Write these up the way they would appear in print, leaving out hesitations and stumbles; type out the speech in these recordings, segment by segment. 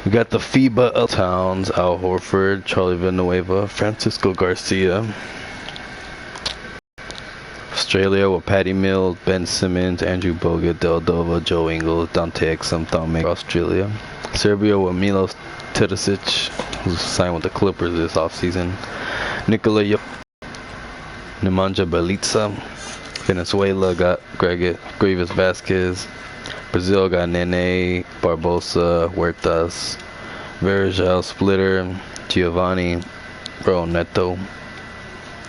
We got the Fiba Towns, Al Horford, Charlie Villanueva, Francisco Garcia. Australia with Patty Mills, Ben Simmons, Andrew Bogut, Deldova, Joe Ingles, Dante Exum, Dominic. Australia. Serbia with Milos Teodosic, who's signed with the Clippers this offseason. Nikola Nemanja Bjelica. Venezuela got Gravis Vasquez. Brazil got Nene, Barbosa, Huertas, Verjao, Splitter, Giovanni, Neto.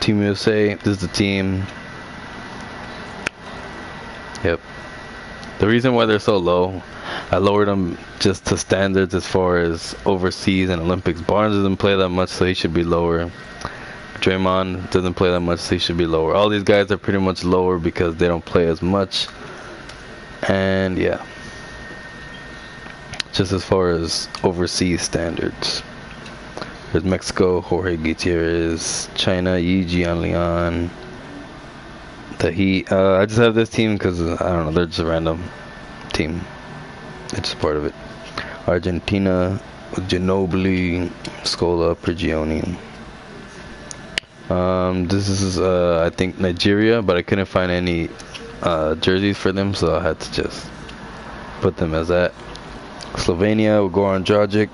Team USA, this is the team. Yep. The reason why they're so low, I lowered them just to standards as far as overseas and Olympics. Barnes doesn't play that much, so he should be lower. Draymond doesn't play that much, so he should be lower. All these guys are pretty much lower because they don't play as much. And yeah, just as far as overseas standards. There's Mexico, Jorge Gutierrez. China, Yi Jianlian. The Heat. I just have this team because I don't know, they're just a random team. It's just part of it. Argentina with Ginobili, Scola, Prigioni. This is I think Nigeria, but I couldn't find any jerseys for them, so I had to just put them as that. Slovenia with Goran Dragic,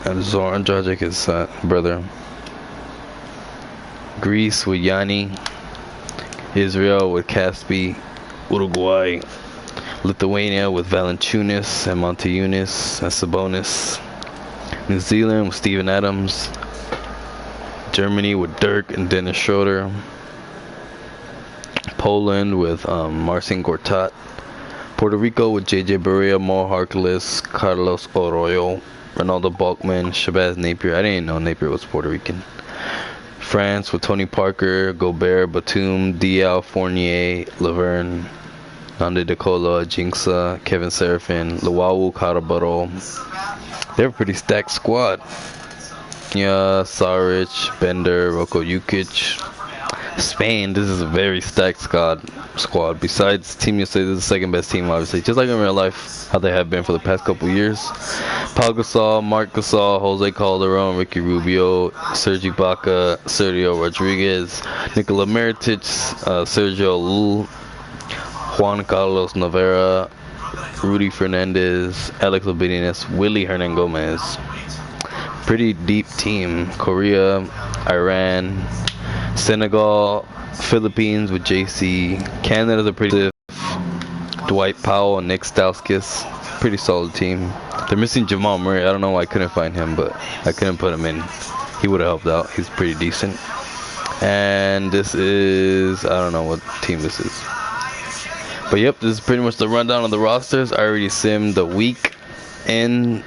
and Zoran Dragic is brother. Greece with Yanni. Israel with Caspi. Uruguay. Lithuania with Valanciunas and Montiunas and Sabonis. New Zealand with Steven Adams. Germany with Dirk and Dennis Schroeder. Poland with Marcin Gortat. Puerto Rico with JJ Barea, Mo Harkless, Carlos Arroyo, Ronaldo Balkman, Shabazz Napier. I didn't know Napier was Puerto Rican. France with Tony Parker, Gobert, Batum, Diaw, Fournier, Laverne, Nande DeColo, Jinxa, Kevin Serafin, Luau, Carabaro. They're a pretty stacked squad. Yeah, Saric, Bender, Roko Jukic. Spain, this is a very stacked squad. Besides Team USA, this is the second best team, obviously. Just like in real life, how they have been for the past couple years. Pau Gasol, Marc Gasol, Jose Calderon, Ricky Rubio, Sergi Baca, Sergio Rodriguez, Nikola Mirotic, Sergio Llull, Juan Carlos Navarra, Rudy Fernandez, Alex Obedinas, Willie Hernan Gomez. Pretty deep team. Korea, Iran, Senegal, Philippines with JC. Canada's a pretty stiff. Dwight Powell and Nick Stauskas. Pretty solid team. They're missing Jamal Murray. I don't know why I couldn't find him, but I couldn't put him in. He would have helped out. He's pretty decent. And this is, I don't know what team this is. But yep, this is pretty much the rundown of the rosters. I already simmed the week in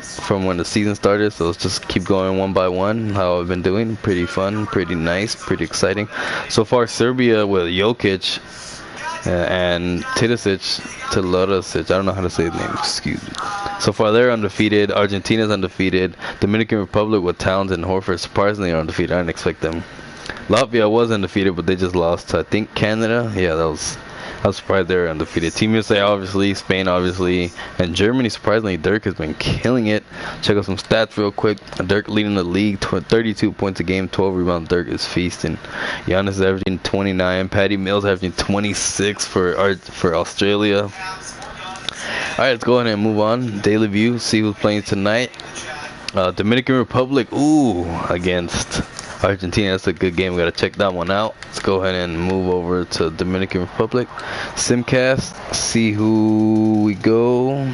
from when the season started, so let's just keep going one by one. How I've been doing, pretty fun, pretty nice, pretty exciting. So far, Serbia with Jokic and Teodosic, I don't know how to say his name, excuse me. So far, they're undefeated. Argentina's undefeated. Dominican Republic with Towns and Horford surprisingly are undefeated. I didn't expect them. Latvia was undefeated, but they just lost to, I think, Canada. Yeah, I was surprised they were undefeated. Team USA, obviously. Spain, obviously. And Germany, surprisingly, Dirk has been killing it. Check out some stats real quick. Dirk leading the league, 32 points a game, 12 rebounds. Dirk is feasting. Giannis is averaging 29. Patty Mills averaging 26 for Australia. Alright, let's go ahead and move on. Daily View, see who's playing tonight. Dominican Republic, against Argentina. That's a good game. We gotta check that one out. Let's go ahead and move over to Dominican Republic. Simcast. See who we go.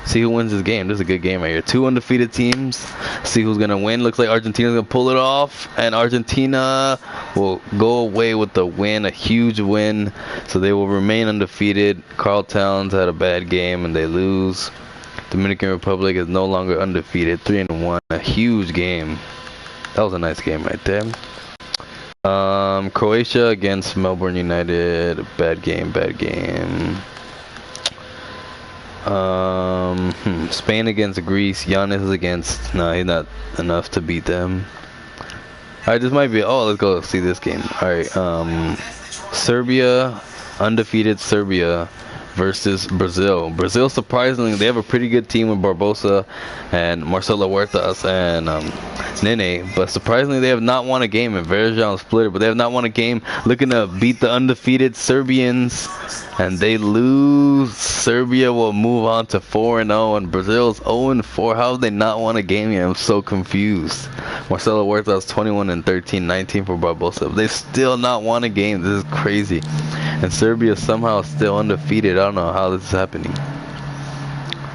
See who wins this game. This is a good game right here. Two undefeated teams. See who's gonna win. Looks like Argentina's gonna pull it off, and Argentina will go away with the win, a huge win. So they will remain undefeated. Carl Towns had a bad game and they lose. Dominican Republic is no longer undefeated. 3-1. A huge game. That was a nice game right there. Croatia against Melbourne United. Bad game. Spain against Greece. Giannis is against... No, he's not enough to beat them. Alright, this might be... Oh, let's go see this game. Alright, Serbia. Undefeated Serbia versus Brazil. Brazil, surprisingly, they have a pretty good team with Barbosa and Marcelo Huertas and Nene, but surprisingly, they have not won a game. And Verjan split it, but they have not won a game. Looking to beat the undefeated Serbians, and they lose. Serbia will move on to 4-0, and Brazil's 0-4. How have they not won a game yet? I'm so confused. Marcelo Huertas 21-13, 19 for Barbosa. They still not won a game. This is crazy. And Serbia somehow still undefeated. I don't know how this is happening.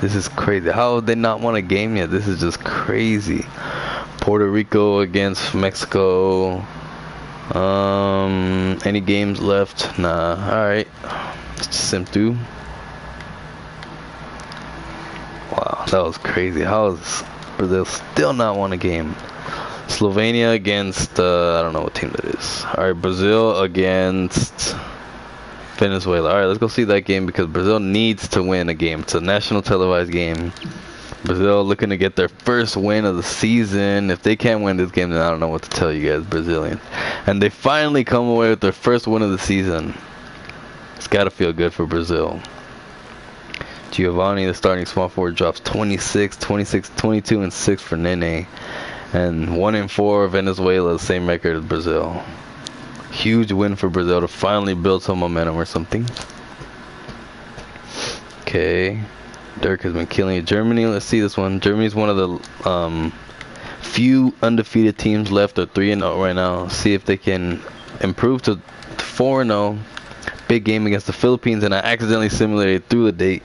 This is crazy. How have they not won a game yet? This is just crazy. Puerto Rico against Mexico. Any games left? Nah. Alright. Let's sim through. Wow, that was crazy. How is Brazil still not won a game? Slovenia against I don't know what team that is. Alright, Brazil against Venezuela. Alright, let's go see that game because Brazil needs to win a game. It's a national televised game. Brazil looking to get their first win of the season. If they can't win this game, then I don't know what to tell you guys, Brazilians. And they finally come away with their first win of the season. It's got to feel good for Brazil. Giovanni, the starting small forward, drops 26, 26, 22, and 6 for Nene. And 1-4 Venezuela, the same record as Brazil. Huge win for Brazil to finally build some momentum or something. Okay. Dirk has been killing it. Germany, let's see this one. Germany's one of the few undefeated teams left, or 3-0 right now. See if they can improve to 4-0. Big game against the Philippines, and I accidentally simulated through the date.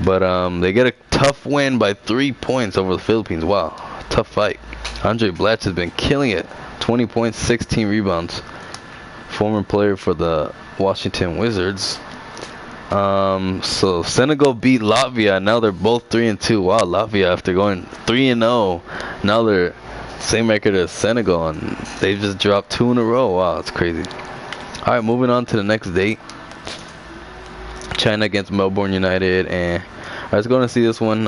But they get a tough win by 3 points over the Philippines. Wow, tough fight. Andre Blatch has been killing it. 20 points, 16 rebounds. Former player for the Washington Wizards. So Senegal beat Latvia. Now they're both 3-2. Wow, Latvia after going 3-0. Now they're same record as Senegal, and they've just dropped 2 in a row. Wow, that's crazy. All right, moving on to the next date. China against Melbourne United, and let's go and see this one.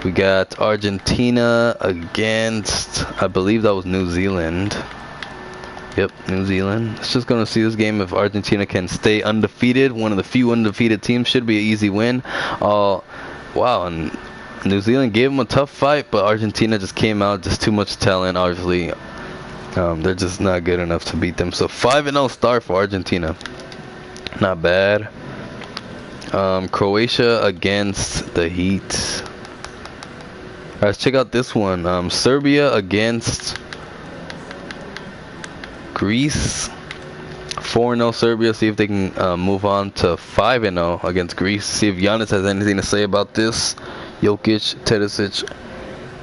We got Argentina against, I believe that was New Zealand. Yep, New Zealand. Let's just gonna see this game if Argentina can stay undefeated. One of the few undefeated teams. Should be an easy win. Wow, and New Zealand gave them a tough fight, but Argentina just came out, just too much talent, obviously. They're just not good enough to beat them. So 5-0 start for Argentina. Not bad. Croatia against the Heat. Alright, let's check out this one. Serbia against Greece. 4-0 Serbia. See if they can move on to 5-0 against Greece. See if Giannis has anything to say about this. Jokic, Terzic,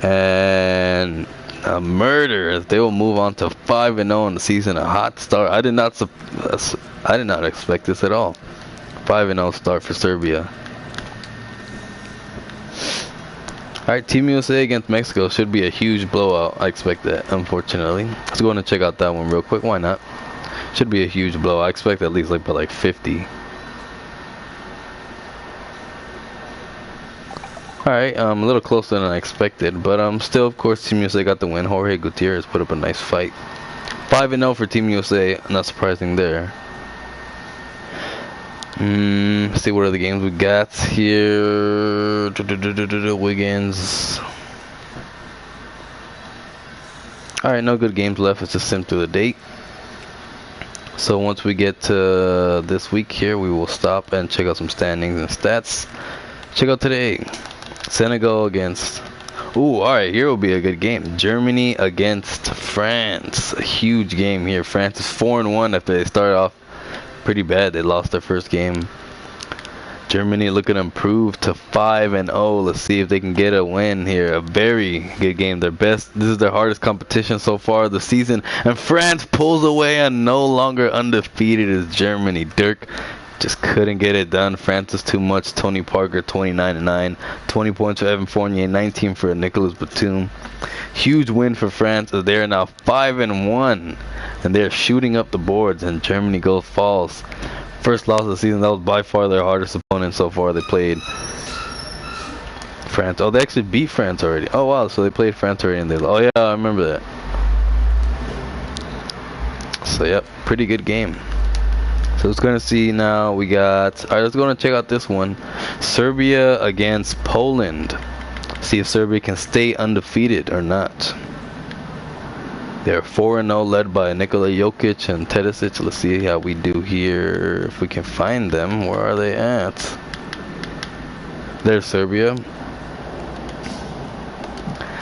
and a murder. If they will move on to 5-0 in the season, a hot start. I did not expect this at all. 5-0 start for Serbia. Alright, Team USA against Mexico should be a huge blowout. I expect that, unfortunately. Let's go and check out that one real quick. Why not? Should be a huge blowout. I expect at least by like 50. Alright, a little closer than I expected, but still, of course, Team USA got the win. Jorge Gutierrez put up a nice fight. 5-0 for Team USA. Not surprising there. Let's see what other games we got here. Wiggins. Alright, no good games left. Let's just sim through the date. So once we get to this week here, we will stop and check out some standings and stats. Check out today. Senegal against... Ooh, alright, here will be a good game. Germany against France. A huge game here. France is 4-1 after they started off pretty bad. They lost their first game. Germany looking to improve to 5-0. Let's see if they can get a win here. A very good game. Their best. This is their hardest competition so far this season. And France pulls away and no longer undefeated as Germany. Dirk just couldn't get it done. France is too much. Tony Parker 29-9. 20 points for Evan Fournier. 19 for Nicolas Batum. Huge win for France as they are now 5-1. And they're shooting up the boards, and Germany falls. First loss of the season. That was by far their hardest opponent so far. They played France. Oh, they actually beat France already. Oh wow, so they played France already and they lost. Oh yeah, I remember that. So yep, pretty good game. So it's gonna see now. We got. All right, let's go and check out this one. Serbia against Poland. See if Serbia can stay undefeated or not. They're 4-0, led by Nikola Jokic and Tedesic. Let's see how we do here. If we can find them, where are they at? There's Serbia.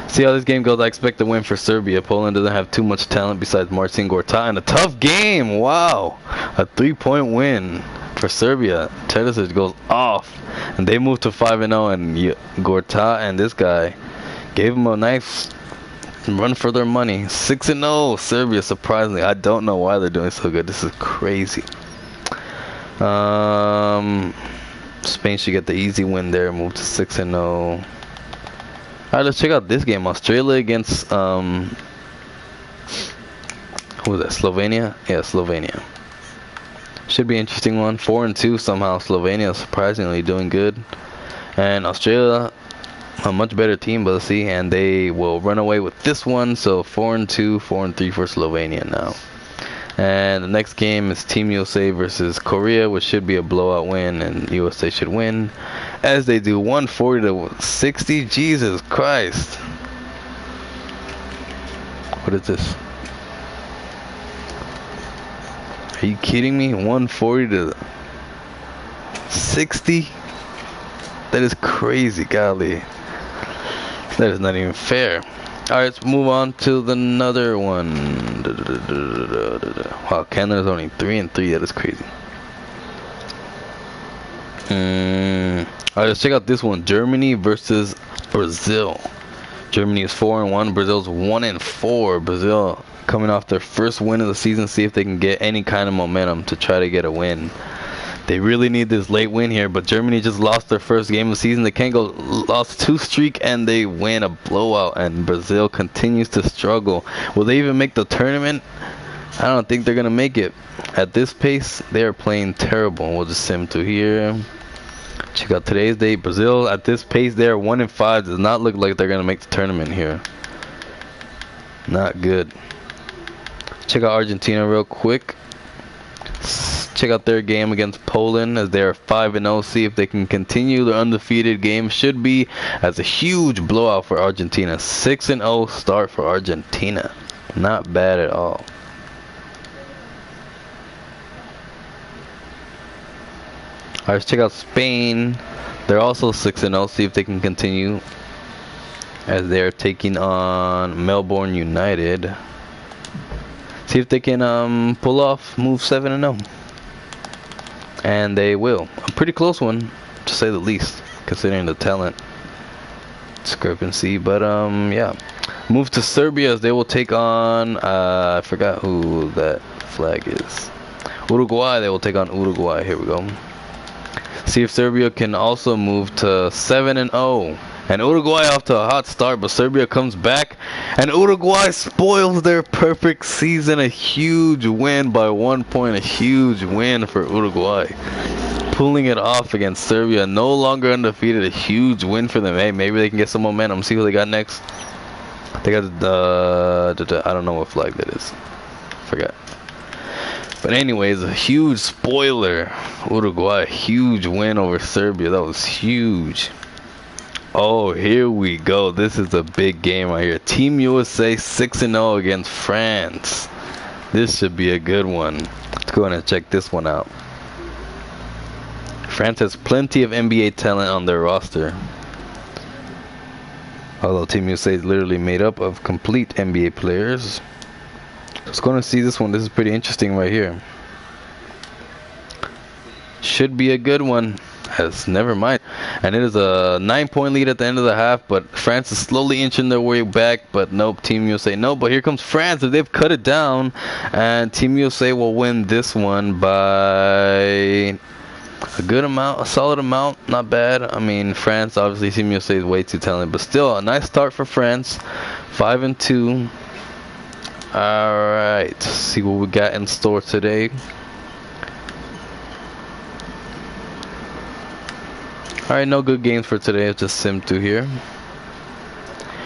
See how this game goes. I expect a win for Serbia. Poland doesn't have too much talent besides Marcin Gortat. And a tough game. Wow. A 3-point win for Serbia. Tedesic goes off. And they moved to 5-0. And Gortat and this guy gave him a nice run for their money. 6-0 Serbia, surprisingly. I don't know why they're doing so good. This is crazy. Spain should get the easy win there. Move to 6-0. Alright, let's check out this game. Australia against who was that? Slovenia? Yeah, Slovenia. Should be an interesting one. 4-2 somehow. Slovenia surprisingly doing good. And Australia, a much better team, but let's see. And they will run away with this one. So 4-2, 4-3 for Slovenia now. And the next game is Team USA versus Korea, which should be a blowout win, and USA should win, as they do 140-60. Jesus Christ! What is this? Are you kidding me? 140-60? That is crazy, golly. That is not even fair. Alright, let's move on to another one. Wow, Canada's only 3-3. That is crazy. Alright, let's check out this one. Germany versus Brazil. Germany is 4-1. Brazil's 1-4. Brazil coming off their first win of the season. See if they can get any kind of momentum to try to get a win. They really need this late win here, but Germany just lost their first game of the season. They can't go lost 2 streak and they win a blowout, and Brazil continues to struggle. Will they even make the tournament? I don't think they're gonna make it. At this pace, they are playing terrible. We'll just sim to here. Check out today's date. Brazil at this pace, they are 1-5. Does not look like they're gonna make the tournament here. Not good. Check out Argentina real quick. Check out their game against Poland, as they are 5-0. See if they can continue their undefeated game. Should be as a huge blowout for Argentina. 6-0 start for Argentina. Not bad at all. Alright, let's check out Spain. They're also 6-0. See if they can continue, as they're taking on Melbourne United. See if they can pull off move 7-0. And they will. A pretty close one, to say the least, considering the talent discrepancy. But yeah. Move to Serbia, as they will take on I forgot who that flag is. Uruguay. They will take on Uruguay. Here we go. See if Serbia can also move to 7-0. And Uruguay off to a hot start, but Serbia comes back, and Uruguay spoils their perfect season. A huge win by 1 point, a huge win for Uruguay. Pulling it off against Serbia, no longer undefeated, a huge win for them. Hey, maybe they can get some momentum. See who they got next. They got I don't know what flag that is. Forgot. But anyways, a huge spoiler. Uruguay, huge win over Serbia. That was huge. Oh, here we go. This is a big game right here. Team USA 6-0 against France. This should be a good one. Let's go ahead and check this one out. France has plenty of NBA talent on their roster. Although Team USA is literally made up of complete NBA players. Let's go and see this one. This is pretty interesting right here. Should be a good one. Never mind. And it is a 9-point lead at the end of the half, but France is slowly inching their way back. But nope, Team USA no. But here comes France, and they've cut it down, and Team USA will win this one by a good amount, a solid amount. Not bad. I mean, France, obviously Team USA is way too talented, but still a nice start for France. 5-2. All right, see what we got in store today. Alright, no good games for today. It's just sim 2 here.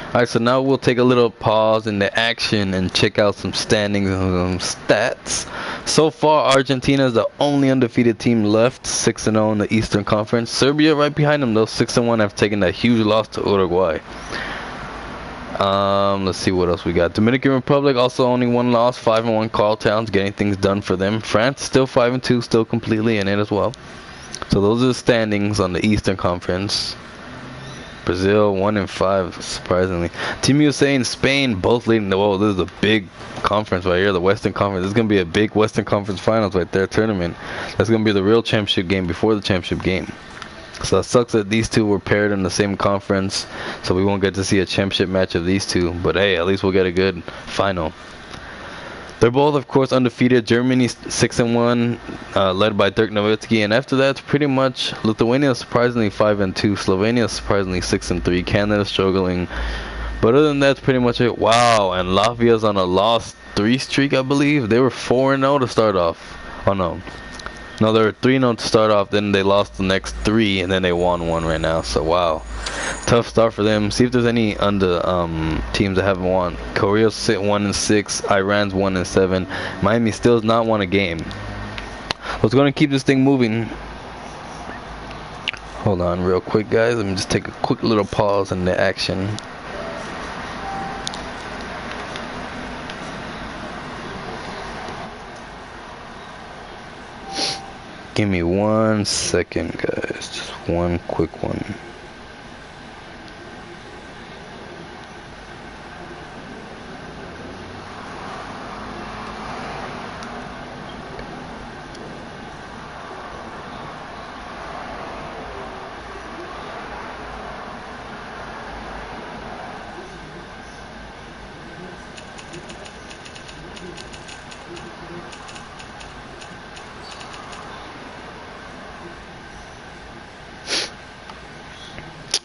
Alright, so now we'll take a little pause in the action and check out some standings and some stats. So far, Argentina is the only undefeated team left, 6-0 in the Eastern Conference. Serbia right behind them, though, 6-1, have taken that huge loss to Uruguay. Let's see what else we got. Dominican Republic also only one loss, 5-1. Carl Towns getting things done for them. France still 5-2, still completely in it as well. So those are the standings on the Eastern Conference. Brazil 1-5, surprisingly. Team USA and Spain both leading the world. This is a big conference right here, the Western Conference. This is gonna be a big Western Conference Finals right there, tournament. That's gonna be the real championship game before the championship game. So it sucks that these two were paired in the same conference, so we won't get to see a championship match of these two. But hey, at least we'll get a good final. They're both, of course, undefeated. Germany 6-1, led by Dirk Nowitzki, and after that, pretty much Lithuania surprisingly 5-2, Slovenia surprisingly 6-3, Canada struggling. But other than that, that's pretty much it. Wow, and Latvia's on a lost 3 streak, I believe. They were 4-0 to start off. Oh no. No, they were 3-0 to start off, then they lost the next 3, and then they won 1 right now. So, wow. Tough start for them. See if there's any teams that haven't won. Korea's 1-6, Iran's 1-7. Miami still has not won a game. What's going to keep this thing moving? Hold on real quick, guys. Let me just take a quick little pause in the action. Give me 1 second, guys. Just one quick one.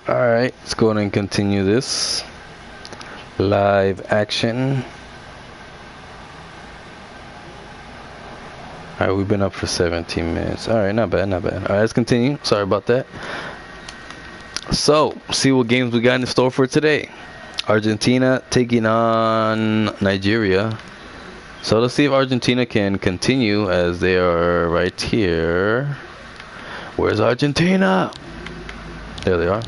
Alright, let's go ahead and continue this live action. Alright, we've been up for 17 minutes. Alright, not bad, not bad. Alright, let's continue. Sorry about that. So, see what games we got in store for today. Argentina taking on Nigeria. So let's see if Argentina can continue, as they are right here. Where's Argentina? There they are.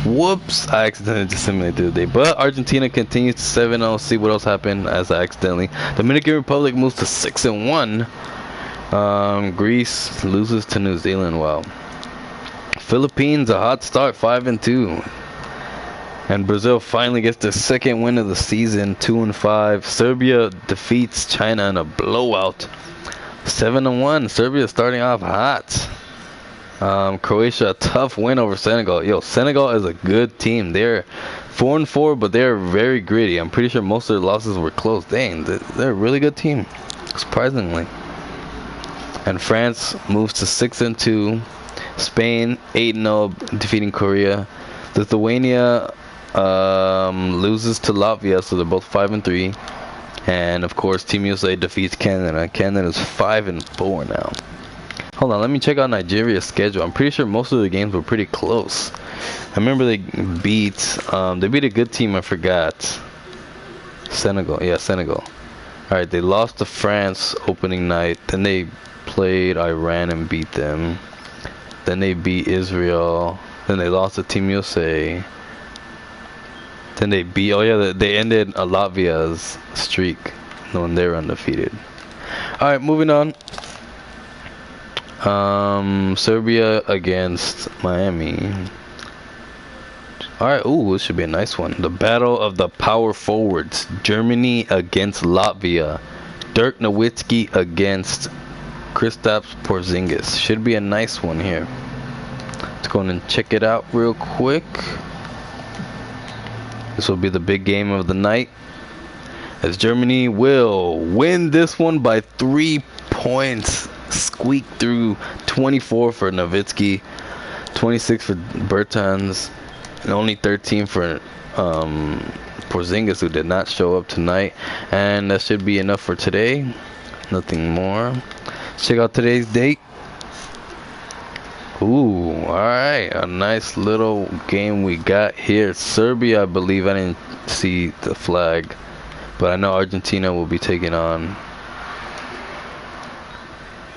Whoops, I accidentally just simulated the day. But Argentina continues to 7-0. See what else happened as I accidentally. Dominican Republic moves to 6-1. Greece loses to New Zealand. Wow. Philippines, a hot start, 5-2. And Brazil finally gets their second win of the season, 2-5. Serbia defeats China in a blowout, 7-1. Serbia starting off hot. Croatia, a tough win over Senegal. Yo, Senegal is a good team. They're 4-4, but they're very gritty. I'm pretty sure most of their losses were close. Dang, they're a really good team, surprisingly. And France moves to 6-2. Spain 8-0, defeating Korea. Lithuania loses to Latvia, so they're both 5-3. And of course, Team USA defeats Canada. Canada's 5-4 now. Hold on, let me check out Nigeria's schedule. I'm pretty sure most of the games were pretty close. I remember they beat a good team, I forgot. Senegal, yeah, Senegal. Alright, they lost to France opening night. Then they played Iran and beat them. Then they beat Israel. Then they lost to Team USA. Then they beat, oh yeah, they ended Latvia's streak when they were undefeated. Alright, moving on. Serbia against Miami. Alright, ooh, this should be a nice one. The battle of the power forwards. Germany against Latvia. Dirk Nowitzki against Kristaps Porzingis. Should be a nice one here. Let's go and check it out real quick. This will be the big game of the night, as Germany will win this one by 3 points. Squeak through. 24 for Nowitzki, 26 for Bertans, and only 13 for Porzingis, who did not show up tonight. And that should be enough for today. Nothing more. Let's check out today's date. Ooh, alright, a nice little game we got here. Serbia, I believe. I didn't see the flag, but I know Argentina will be taking on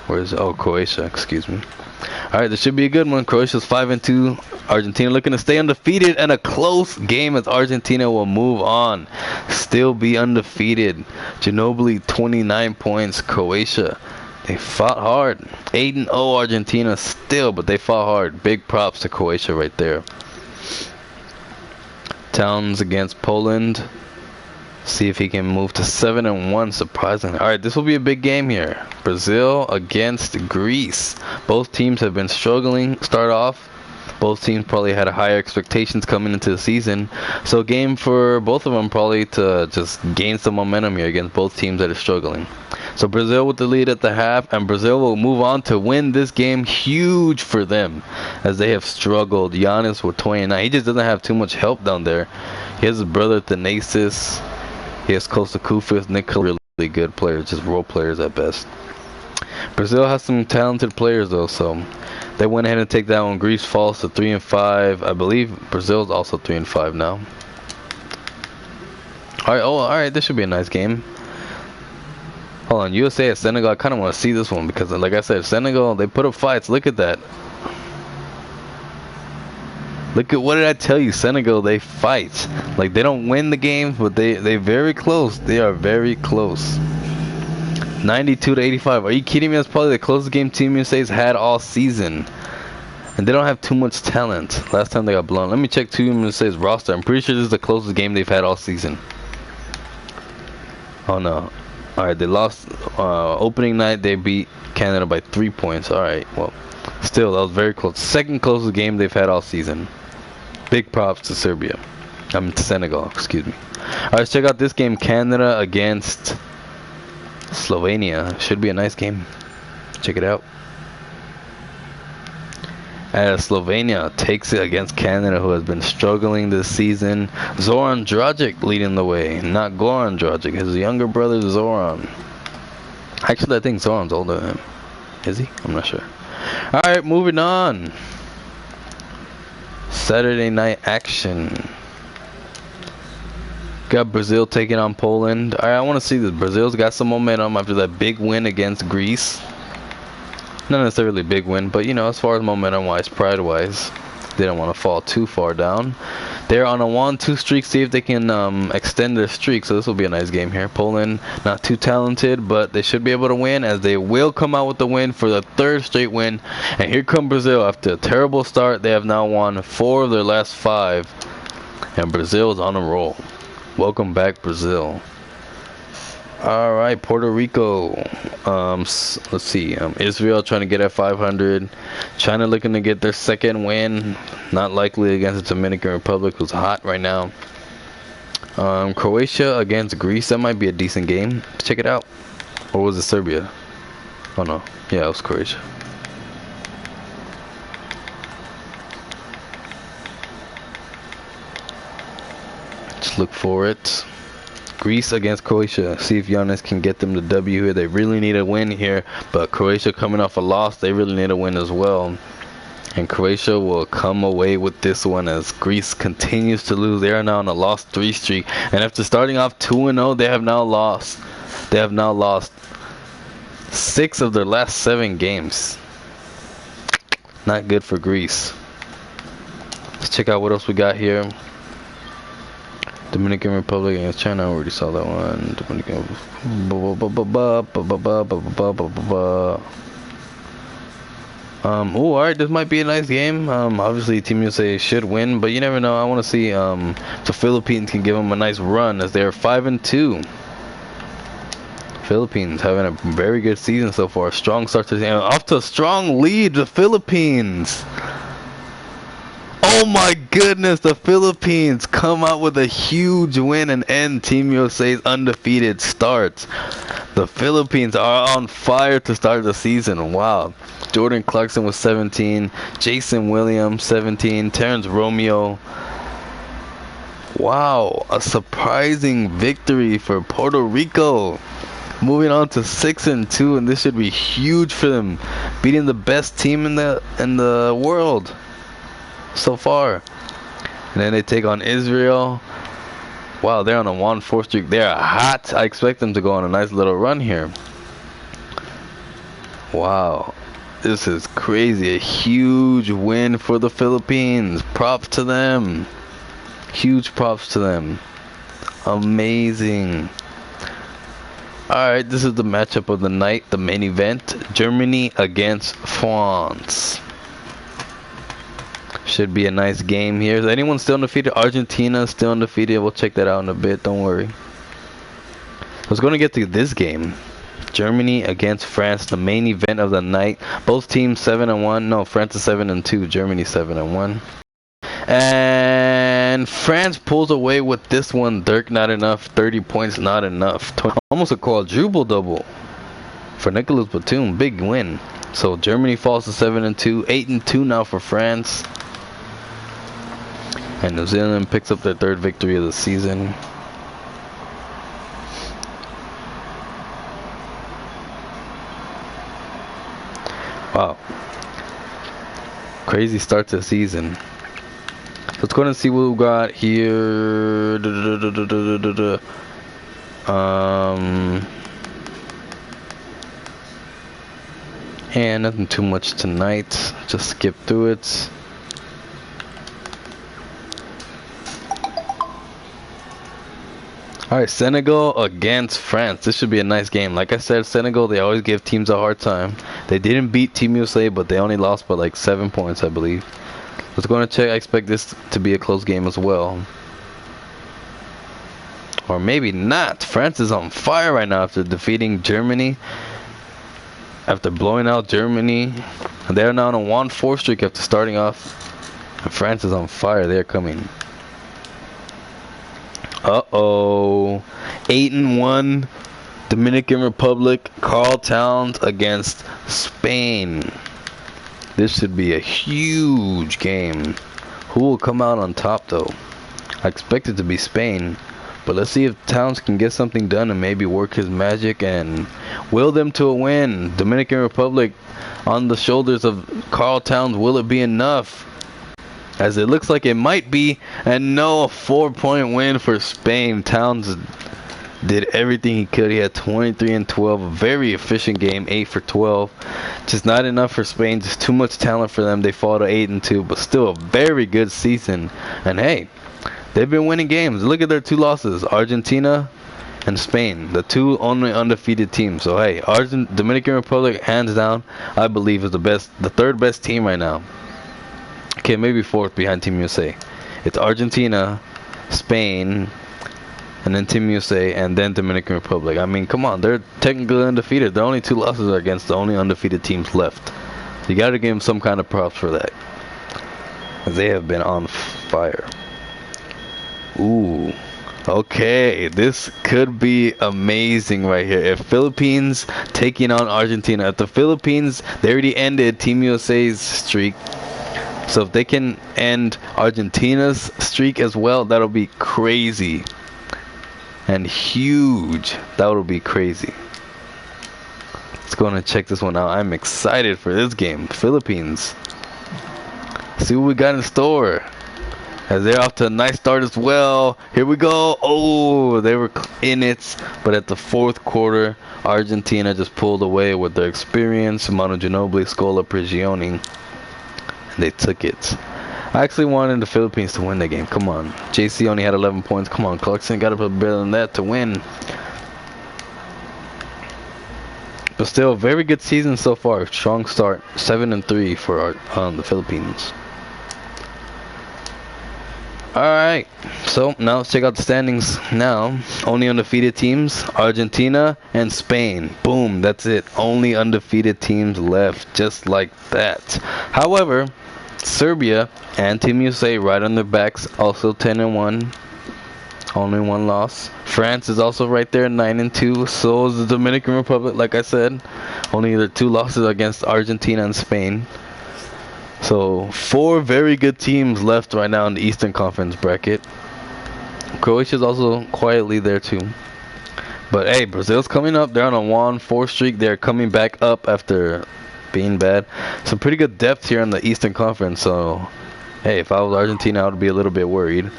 Where's Croatia? Excuse me. All right, this should be a good one. Croatia's 5-2. Argentina looking to stay undefeated, and a close game as Argentina will move on, still be undefeated. Ginobili 29 points. Croatia, they fought hard. 8-0 Argentina still, but they fought hard. Big props to Croatia right there. Towns against Poland. See if he can move to 7-1, surprisingly. Alright, this will be a big game here. Brazil against Greece. Both teams have been struggling start off. Both teams probably had higher expectations coming into the season. So a game for both of them probably to just gain some momentum here against both teams that are struggling. So Brazil with the lead at the half, and Brazil will move on to win this game. Huge for them as they have struggled. Giannis with 29. He just doesn't have too much help down there. He has his brother Thanasis. He has Costa Kufis, Nicola, really good players, just role players at best. Brazil has some talented players though, so they went ahead and take that one. Greece falls to 3-5. I believe Brazil's also 3-5 now. Alright, this should be a nice game. Hold on, USA at Senegal. I kind of want to see this one because, like I said, Senegal, they put up fights. Look at that. Look at, what did I tell you? Senegal, they fight. Like, they don't win the games, but they very close. They are very close. 92-85. Are you kidding me? That's probably the closest game Team USA's had all season. And they don't have too much talent. Last time they got blown. Let me check Team USA's roster. I'm pretty sure this is the closest game they've had all season. Oh no. Alright, they lost opening night. They beat Canada by 3 points. Alright, well, still, that was very close. Second closest game they've had all season. Big props to Serbia. To Senegal, excuse me. Alright, let's check out this game. Canada against Slovenia. Should be a nice game. Check it out. As Slovenia takes it against Canada, who has been struggling this season. Zoran Dragic leading the way. Not Goran Dragic. His younger brother Zoran. Actually, I think Zoran's older than him. Is he? I'm not sure. Alright, moving on. Saturday night action. Got Brazil taking on Poland. Alright, I want to see this. Brazil's got some momentum after that big win against Greece. Not necessarily a big win, but you know, as far as momentum wise, pride wise, they don't want to fall too far down. They're on a 1-2 streak. See if they can extend their streak. So this will be a nice game here. Poland, not too talented, but they should be able to win, as they will come out with the win for the 3rd straight win. And here come Brazil. After a terrible start, they have now won 4 of their last 5, and Brazil is on a roll. Welcome back, Brazil. Alright, Puerto Rico. Let's see. Israel trying to get at 500. China looking to get their 2nd win. Not likely against the Dominican Republic, who's hot right now. Croatia against Greece. That might be a decent game. Check it out. Or was it Serbia? Oh no. Yeah, it was Croatia. Just look for it. Greece against Croatia. See if Giannis can get them the W here. They really need a win here, but Croatia coming off a loss, they really need a win as well. And Croatia will come away with this one as Greece continues to lose. They are now on a lost 3 streak, and after starting off 2-0, they have now lost. They have now lost 6 of their last 7 games. Not good for Greece. Let's check out what else we got here. Dominican Republic against China. I already saw that one. Dominican. Alright, this might be a nice game. Obviously Team USA should win, but you never know. I want to see the Philippines can give them a nice run, as they are 5-2. Philippines having a very good season so far. Strong start to the season. Off to a strong lead, the Philippines. Oh my goodness, the Philippines come out with a huge win and end Team USA's undefeated start. The Philippines are on fire to start the season. Wow. Jordan Clarkson was 17, Jason Williams 17, Terrence Romeo. Wow, a surprising victory for Puerto Rico. Moving on to 6-2, and this should be huge for them, beating the best team in the world so far. And then they take on Israel. Wow, they're on a 1-4 streak. They are hot. I expect them to go on a nice little run here. Wow. This is crazy. A huge win for the Philippines. Props to them. Huge props to them. Amazing. Alright, this is the matchup of the night, the main event. Germany against France. Should be a nice game here. Is anyone still undefeated? Argentina still undefeated. We'll check that out in a bit. Don't worry. I was going to get to this game. Germany against France, the main event of the night. Both teams 7-1. No, France is 7-2. Germany 7-1. And France pulls away with this one. Dirk not enough. 30 points not enough. Almost a quadruple double for Nicholas Batum. Big win. So Germany falls to 7-2. 8-2 now for France. And New Zealand picks up their third victory of the season. Wow. Crazy start to the season. Let's go and see what we got here. And nothing too much tonight. Just skip through it. Alright, Senegal against France. This should be a nice game. Like I said, Senegal, they always give teams a hard time. They didn't beat Team USA, but they only lost by like 7 points, I believe. Let's go and check. I expect this to be a close game as well. Or maybe not. France is on fire right now after defeating Germany. After blowing out Germany. They're now on a 1-4 streak after starting off. And France is on fire. They're coming. Uh-oh. 8-1. Dominican Republic. Carl Towns against Spain. This should be a huge game. Who will come out on top though? I expect it to be Spain. But let's see if Towns can get something done and maybe work his magic and will them to a win. Dominican Republic on the shoulders of Carl Towns. Will it be enough? As it looks like it might be. And no, a 4-point win for Spain. Towns did everything he could. He had 23 and 12. A very efficient game. 8 for 12. Just not enough for Spain. Just too much talent for them. They fall to 8-2. But still a very good season. And hey, they've been winning games. Look at their 2 losses. Argentina and Spain. The 2 only undefeated teams. So hey, Dominican Republic, hands down, I believe is the 3rd best team right now. Okay, maybe 4th behind Team USA. It's Argentina, Spain, and then Team USA, and then Dominican Republic. I mean, come on, they're technically undefeated. Their only 2 losses are against the only undefeated teams left. You gotta give them some kind of props for that. They have been on fire. Ooh. Okay, this could be amazing right here. If Philippines taking on Argentina. If the Philippines, they already ended Team USA's streak. So if they can end Argentina's streak as well, that'll be crazy. And huge. That would be crazy. Let's go and check this one out. I'm excited for this game. Philippines. See what we got in store. As they're off to a nice start as well. Here we go. Oh, they were in it. But at the 4th quarter, Argentina just pulled away with their experience. Manu Ginobili, Scola, Prigioni. And they took it. I actually wanted the Philippines to win the game. Come on. JC only had 11 points. Come on, Clarkson got to put better than that to win. But still, a very good season so far. Strong start. 7-3 for the Philippines. Alright, so now let's check out the standings now. Only undefeated teams, Argentina and Spain. Boom, that's it. Only undefeated teams left, just like that. However, Serbia and Team USA right on their backs, also 10-1. Only 1 loss. France is also right there, 9-2. So is the Dominican Republic, like I said. Only their 2 losses against Argentina and Spain. So 4 very good teams left right now in the Eastern Conference bracket. Croatia's also quietly there too. But hey, Brazil's coming up. They're on a 1-4 streak. They're coming back up after being bad. Some pretty good depth here in the Eastern Conference. So hey, if I was Argentina, I would be a little bit worried.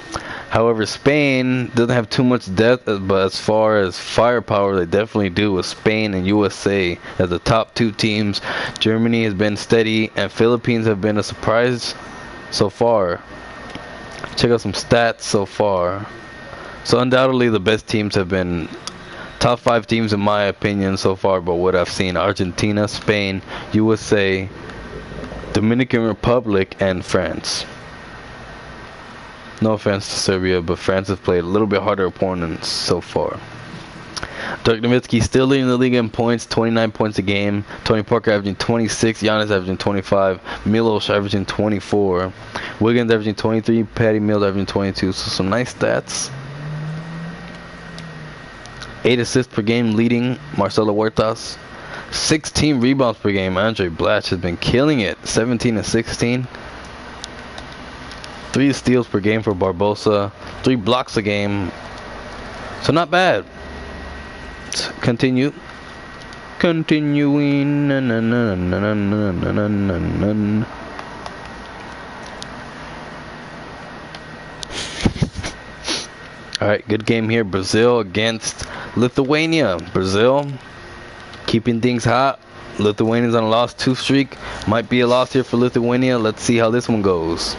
However, Spain doesn't have too much depth, but as far as firepower, they definitely do, with Spain and USA as the top two teams. Germany has been steady, and Philippines have been a surprise so far. Check out some stats so far. So undoubtedly the best teams have been top 5 teams in my opinion so far, but what I've seen: Argentina, Spain, USA, Dominican Republic, and France. No offense to Serbia, but France have played a little bit harder opponents so far. Dirk Nowitzki still leading the league in points, 29 points a game. Tony Parker averaging 26, Giannis averaging 25, Milos averaging 24, Wiggins averaging 23, Patty Mills averaging 22. So some nice stats. 8 assists per game leading Marcelo Huertas. 16 rebounds per game. Andre Blatch has been killing it, 17 and 16. 3 steals per game for Barbosa. 3 blocks a game. So not bad. Let's continue. Continuing. Alright, good game here. Brazil against Lithuania. Brazil keeping things hot. Lithuania's on a loss 2 streak. Might be a loss here for Lithuania. Let's see how this one goes.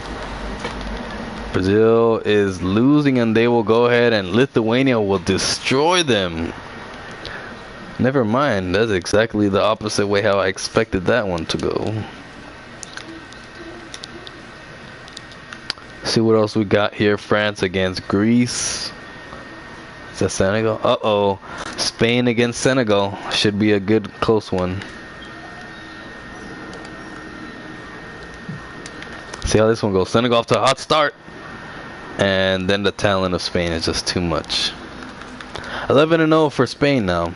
Brazil is losing, and they will go ahead and Lithuania will destroy them. Never mind, that's exactly the opposite way how I expected that one to go. See what else we got here. France against Greece. Is that Senegal? Uh-oh. Spain against Senegal. Should be a good close one. See how this one goes. Senegal off to a hot start. And then the talent of Spain is just too much. 11-0 for Spain now.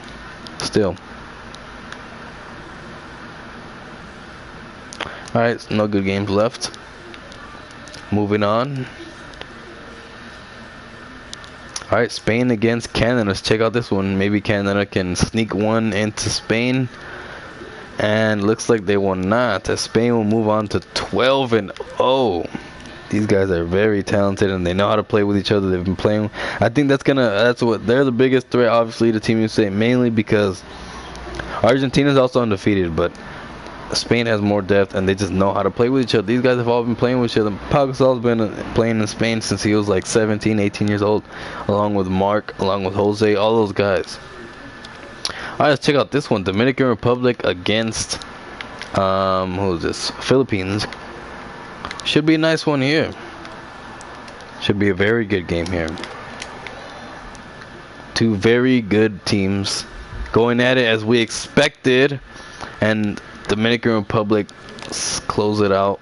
Still. Alright, no good games left. Moving on. Alright, Spain against Canada. Let's check out this one. Maybe Canada can sneak one into Spain. And looks like they will not, as Spain will move on to 12-0. These guys are very talented, and they know how to play with each other. They've been playing. I think that's what they're the biggest threat, obviously, to Team USA, mainly because Argentina is also undefeated, but Spain has more depth, and they just know how to play with each other. These guys have all been playing with each other. Pau Gasol's been playing in Spain since he was like 17, 18 years old, along with Mark, along with Jose, all those guys. Alright, let's check out this one. Dominican Republic against who is this? Philippines. Should be a nice one here. Should be a very good game here. 2 very good teams going at it as we expected, and Dominican Republic close it out.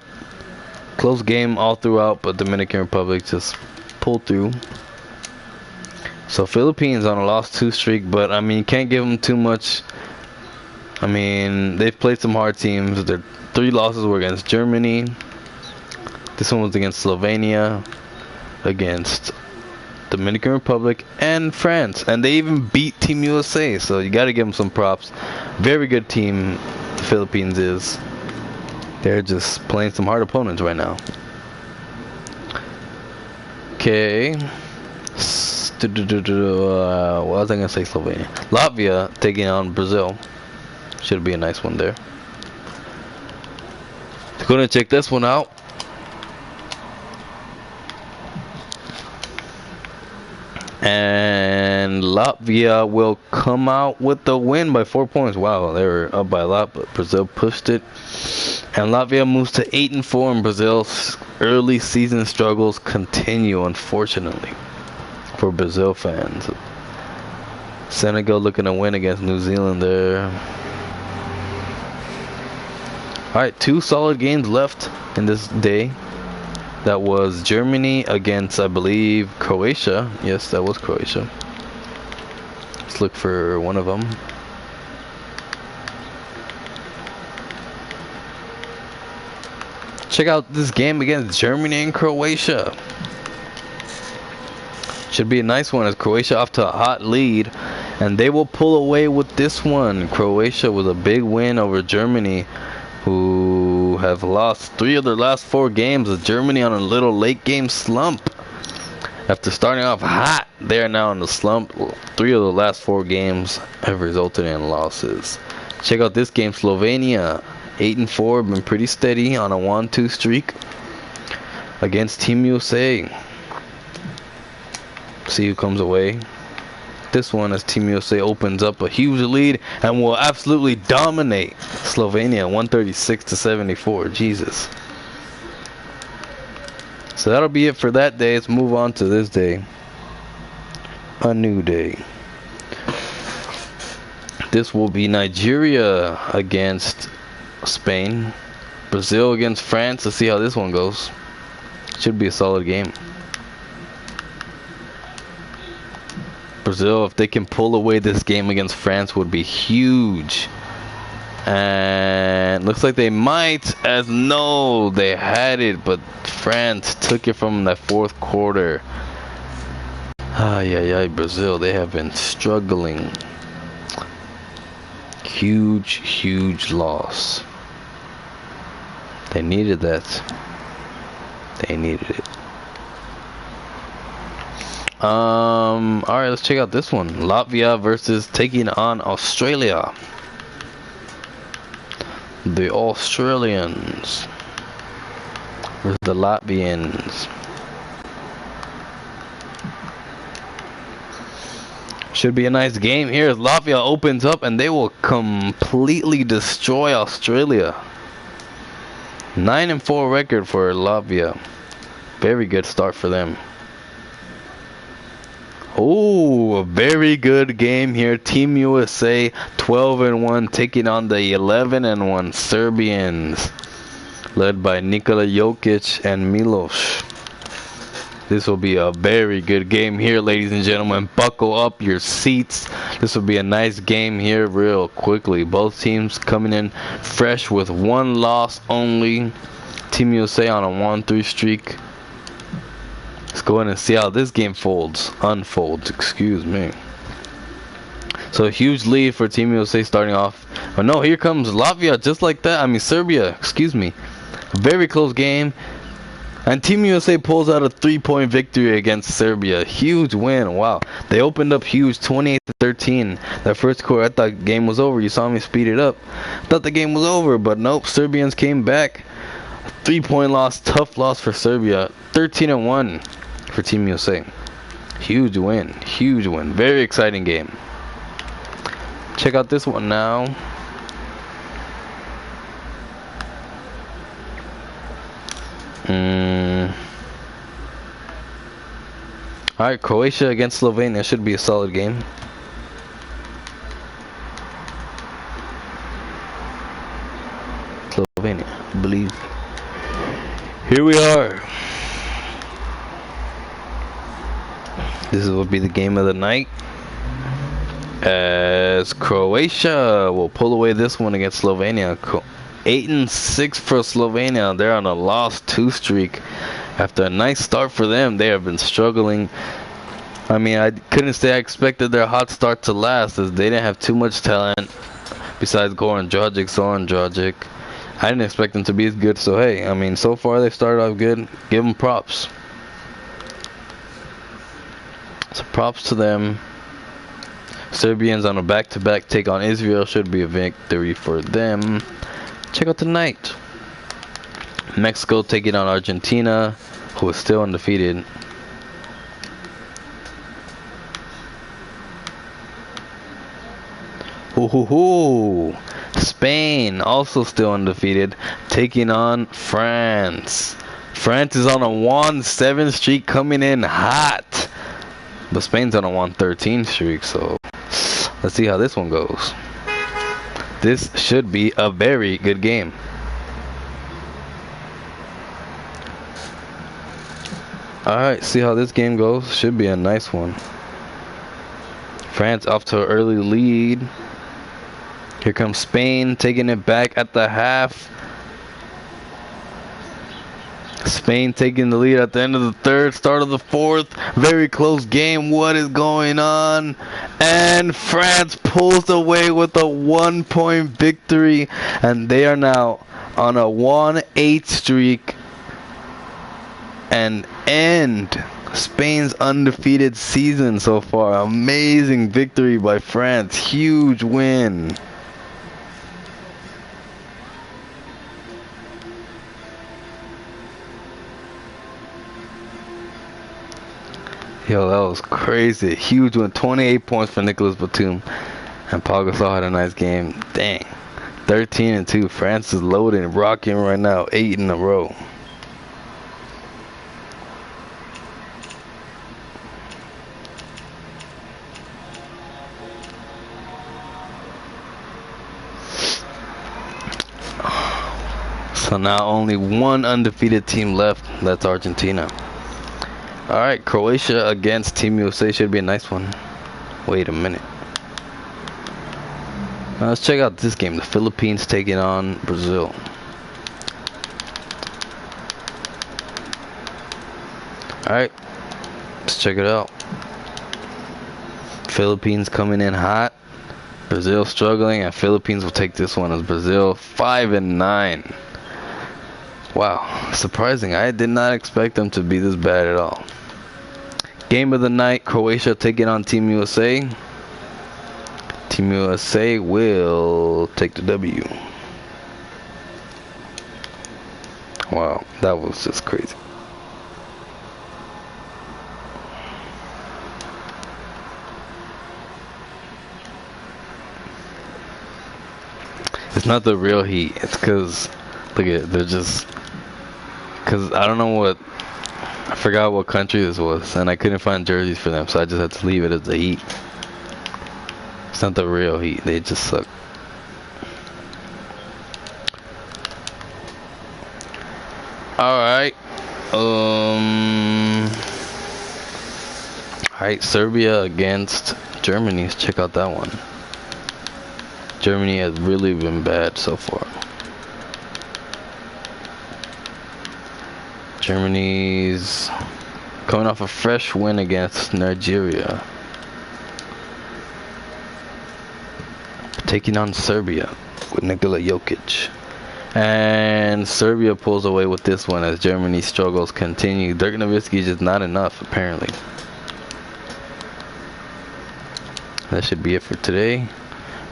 Close game all throughout, but Dominican Republic just pulled through. So Philippines on a loss 2 streak, but I mean, you can't give them too much. I mean, they've played some hard teams. Their 3 losses were against Germany. This one was against Slovenia, against Dominican Republic, and France. And they even beat Team USA, so you got to give them some props. Very good team, the Philippines is. They're just playing some hard opponents right now. Okay. What was I going to say? Slovenia. Latvia taking on Brazil. Should be a nice one there. Gonna check this one out. And Latvia will come out with the win by 4 points. Wow, they were up by a lot, but Brazil pushed it. And Latvia moves to 8-4, and Brazil's early season struggles continue, unfortunately, for Brazil fans. Senegal looking to win against New Zealand there. Alright, 2 solid games left in this day. That was Germany against, I believe, Croatia. Yes, that was Croatia. Let's look for one of them. Check out this game against Germany and Croatia. Should be a nice one, as Croatia off to a hot lead, and they will pull away with this one. Croatia with a big win over Germany, who have lost 3 of their last 4 games, with Germany on a little late game slump. After starting off hot, they are now in the slump. 3 of the last 4 games have resulted in losses. Check out this game. Slovenia, 8-4, been pretty steady on a 1-2 streak against Team USA. See who comes away. This one as Team USA opens up a huge lead and will absolutely dominate Slovenia, 136-74. Jesus. So that'll be it for that day. Let's move on to this day. A new day. This will be Nigeria against Spain. Brazil against France. Let's see how this one goes. Should be a solid game. Brazil, if they can pull away this game against France, would be huge. And looks like they might, as no, they had it, but France took it from that 4th quarter. Brazil, they have been struggling. Huge loss. They needed that. They needed it. Alright, let's check out this one. Latvia versus taking on Australia. The Australians versus the Latvians. Should be a nice game here as Latvia opens up and they will completely destroy Australia. 9-4 record for Latvia. Very good start for them. Oh, a very good game here. Team USA 12-1 taking on the 11-1 Serbians, led by Nikola Jokic and Milos. This will be a very good game here, ladies and gentlemen. Buckle up your seats. This will be a nice game here real quickly. Both teams coming in fresh with 1 loss only. Team USA on a 1-3 streak. Let's go in and see how this game unfolds, excuse me. So a huge lead for Team USA starting off. Oh no, here comes Latvia just like that. Serbia, excuse me. A very close game. And Team USA pulls out a 3-point victory against Serbia. Huge win, wow. They opened up huge, 28-13. That first quarter, I thought the game was over. You saw me speed it up. I thought the game was over, but nope, Serbians came back. 3-point loss, tough loss for Serbia. 13-1 for Team USA. Huge win, very exciting game. Check out this one now. Alright, Croatia against Slovenia should be a solid game. Slovenia, I believe. Here we are. This will be the game of the night, as Croatia will pull away this one against Slovenia. 8-6 for Slovenia. They're on a lost 2 streak. After a nice start for them, they have been struggling. I couldn't say I expected their hot start to last, as they didn't have too much talent besides Zoran Dragic. I didn't expect them to be as good, so hey, so far they started off good. Give them props. So props to them. Serbians on a back-to-back take on Israel should be a victory for them. Check out tonight. Mexico taking on Argentina, who is still undefeated. Spain, also still undefeated, taking on France. France is on a 1-7 streak, coming in hot. But Spain's on a 1-13 streak, so let's see how this one goes. This should be a very good game. Alright, see how this game goes. Should be a nice one. France off to an early lead. Here comes Spain taking it back at the half. Spain taking the lead at the end of the third, start of the fourth. Very close game. What is going on? And France pulls away with a 1-point victory, and they are now on a 1-8 streak. and end Spain's undefeated season so far. Amazing victory by France. Huge win. Yo, that was crazy. Huge win. 28 points for Nicolas Batum. And Paul Gasol had a nice game. Dang. 13-2. France is loading, rocking right now. 8 in a row. So now only one undefeated team left. That's Argentina. Alright, Croatia against Team USA should be a nice one. Wait a minute. Now let's check out this game. The Philippines taking on Brazil. Alright, let's check it out. Philippines coming in hot. Brazil struggling, and Philippines will take this one as Brazil 5-9. Wow, surprising. I did not expect them to be this bad at all. Game of the night, Croatia taking on Team USA. Team USA will take the W. Wow, that was just crazy. It's not the real heat. It's because, look at it, they're just, because I don't know what, I forgot what country this was, and I couldn't find jerseys for them, so I just had to leave it as the heat. It's not the real heat, they just suck. Alright. Alright, Serbia against Germany. Let's check out that one. Germany has really been bad so far. Germany's coming off a fresh win against Nigeria. Taking on Serbia with Nikola Jokic. And Serbia pulls away with this one as Germany's struggles continue. Dirk Nowitzki is just not enough, apparently. That should be it for today.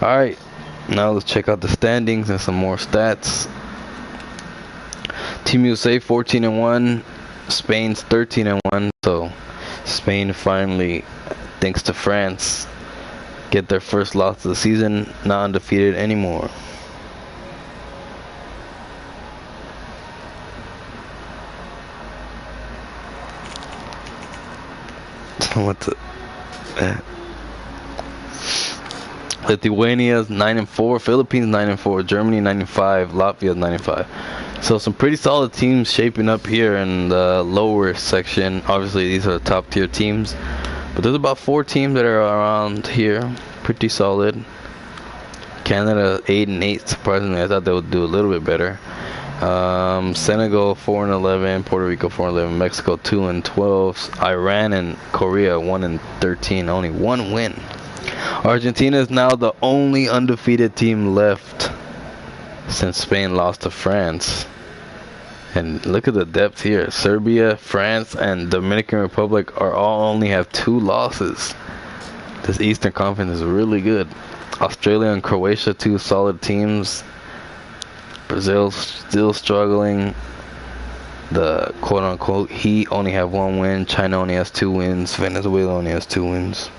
Alright, now let's check out the standings and some more stats. Team USA 14-1, Spain's 13-1. So Spain finally, thanks to France, get their first loss of the season, not undefeated anymore. What the? Lithuania's 9-4, Philippines 9-4, Germany 9-5, Latvia 9-5. So some pretty solid teams shaping up here in the lower section. Obviously these are the top tier teams, but there's about 4 teams that are around here, pretty solid. Canada 8-8, surprisingly. I thought they would do a little bit better. Senegal 4-11, Puerto Rico 4-11, Mexico 2-12, Iran and Korea 1-13, only one win. Argentina is now the only undefeated team left since Spain lost to France. And look at the depth here. Serbia, France, and Dominican Republic are all only have 2 losses. This Eastern Conference is really good. Australia and Croatia, 2 solid teams. Brazil still struggling. The quote-unquote Heat only have 1 win. China only has 2 wins. Venezuela only has 2 wins.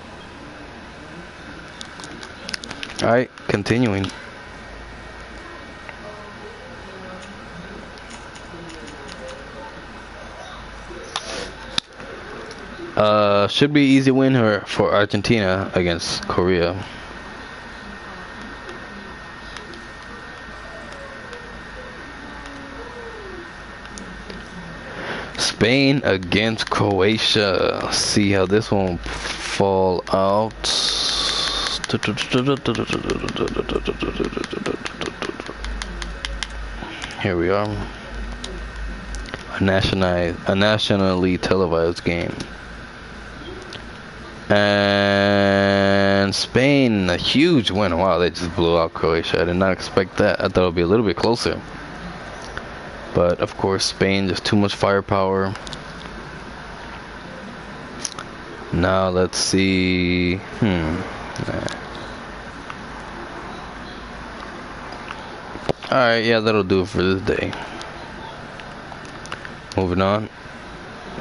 Alright, continuing. Should be easy win here for Argentina against Korea. Spain against Croatia. Let's see how this one will fall out. Here we are. A nationally televised game. And Spain, a huge win. Wow, they just blew out Croatia. I did not expect that. I thought it would be a little bit closer. But of course, Spain, just too much firepower. Now let's see. Alright, yeah, that'll do it for this day. Moving on.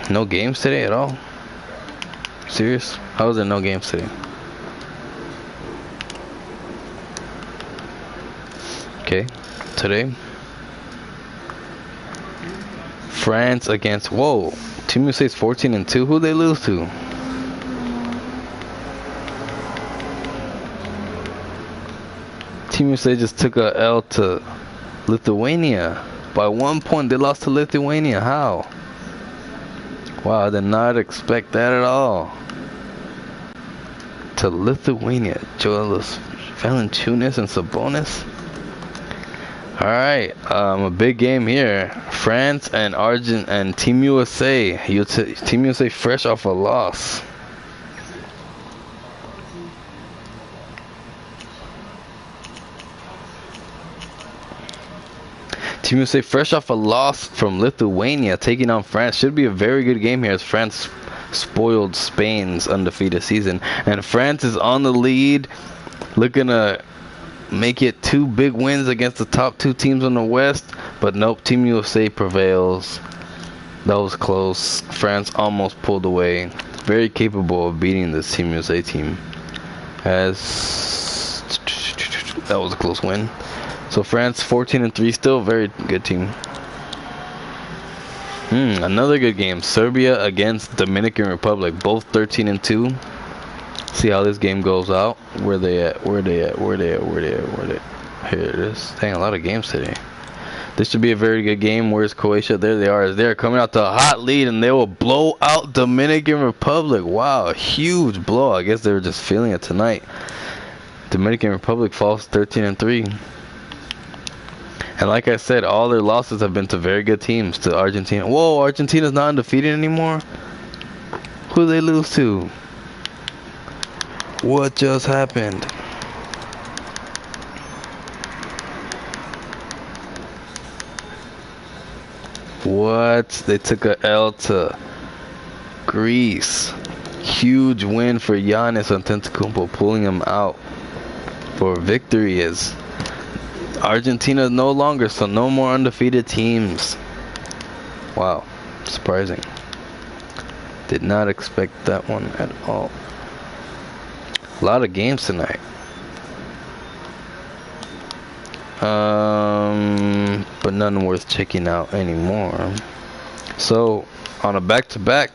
No games today at all? Serious? How is there no games today? Okay, today. France against, whoa, Team USA's 14-2. Who'd they lose to? Team USA just took a L to Lithuania. By 1 point, they lost to Lithuania. How? Wow, I did not expect that at all. To Lithuania. Joelis Valanciunas and Sabonis. Alright, a big game here. France and Argentina and Team USA. Team USA fresh off a loss. Team USA fresh off a loss from Lithuania, taking on France. Should be a very good game here as France spoiled Spain's undefeated season. And France is on the lead, looking to make it 2 big wins against the top 2 teams in the West. But nope, Team USA prevails. That was close. France almost pulled away. Very capable of beating this Team USA team. As that was a close win. So France 14-3, still a very good team. Another good game. Serbia against Dominican Republic, both 13-2. See how this game goes out. Where they at? Here it is. Dang, a lot of games today. This should be a very good game. Where's Croatia? There they are. They're coming out to a hot lead, and they will blow out Dominican Republic. Wow, a huge blow. I guess they were just feeling it tonight. Dominican Republic falls 13-3. And like I said, all their losses have been to very good teams. To Argentina. Whoa, Argentina's not undefeated anymore? Who they lose to? What just happened? What? They took a L to Greece. Huge win for Giannis Antetokounmpo, pulling him out for victory. Is Argentina no longer, so no more undefeated teams. Wow, surprising. Did not expect that one at all. A lot of games tonight. But none worth checking out anymore. So on a back-to-back,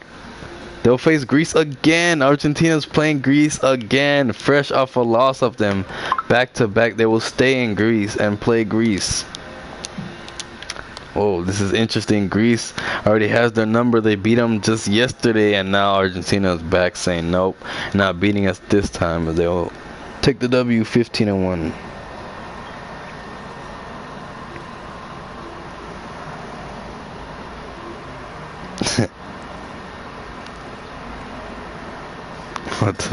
they'll face Greece again. Argentina's playing Greece again, fresh off a loss of them. Back-to-back, they will stay in Greece and play Greece. Whoa, this is interesting. Greece already has their number. They beat them just yesterday, and now Argentina is back saying nope, not beating us this time, but they'll take the W 15-1. What?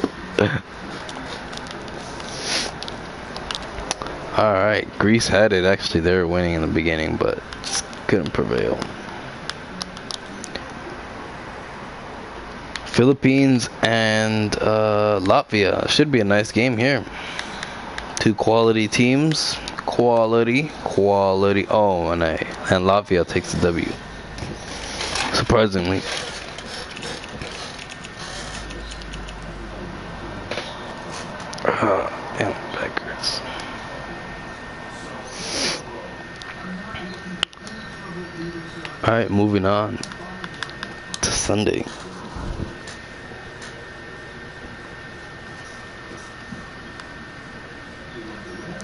Alright, Greece had it. Actually, they were winning in the beginning, but just couldn't prevail. Philippines and Latvia. Should be a nice game here. 2 quality teams. Quality. Oh, and Latvia takes the W. Surprisingly. Damn, back hurts. Alright, moving on to Sunday.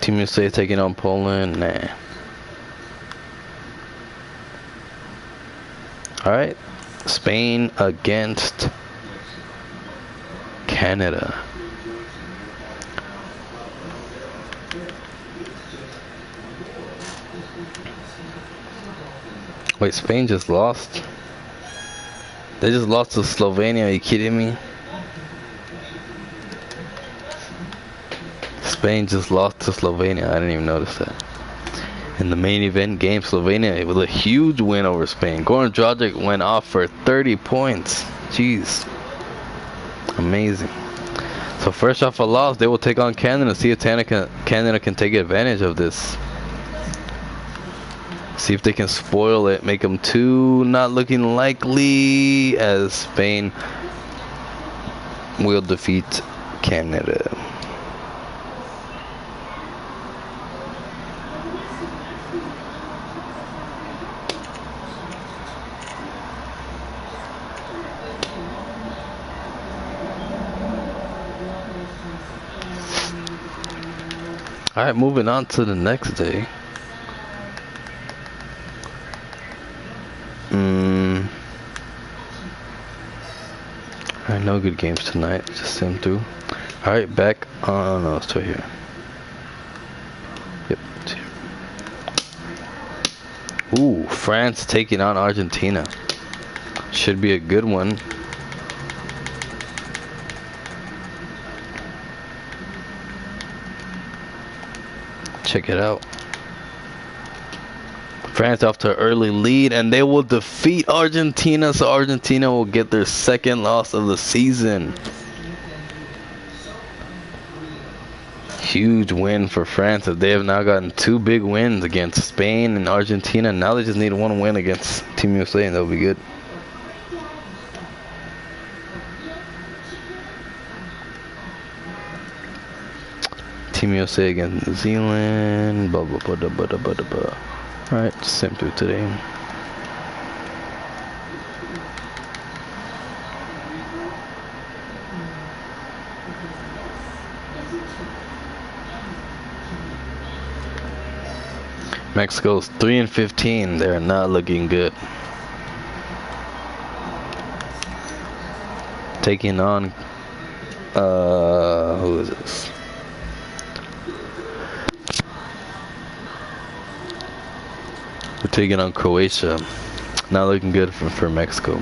Team USA taking on Poland. Nah. Alright, Spain against Canada. Wait, Spain just lost? They just lost to Slovenia, are you kidding me? Spain just lost to Slovenia, I didn't even notice that. In the main event game, Slovenia, it was a huge win over Spain. Goran Dragic went off for 30 points. Jeez. Amazing. So fresh off a loss, they will take on Canada. See if Canada can take advantage of this. See if they can spoil it, make them two. Not looking likely, as Spain will defeat Canada. Alright, moving on to the next day. Alright, no good games tonight. Just sim through. Alright, back. Oh no, it's right here. Yep, it's here. Ooh, France taking on Argentina. Should be a good one. Check it out. France off to an early lead, and they will defeat Argentina, so Argentina will get their second loss of the season. Huge win for France, as they have now gotten two big wins against Spain and Argentina. Now they just need one win against Team USA, and that'll be good. Team USA against New Zealand. Blah, blah, blah, blah, blah, blah, blah. Alright, sim through today. Mexico's 3-15. They're not looking good. Taking on who is this? We're taking on Croatia. Not looking good for Mexico.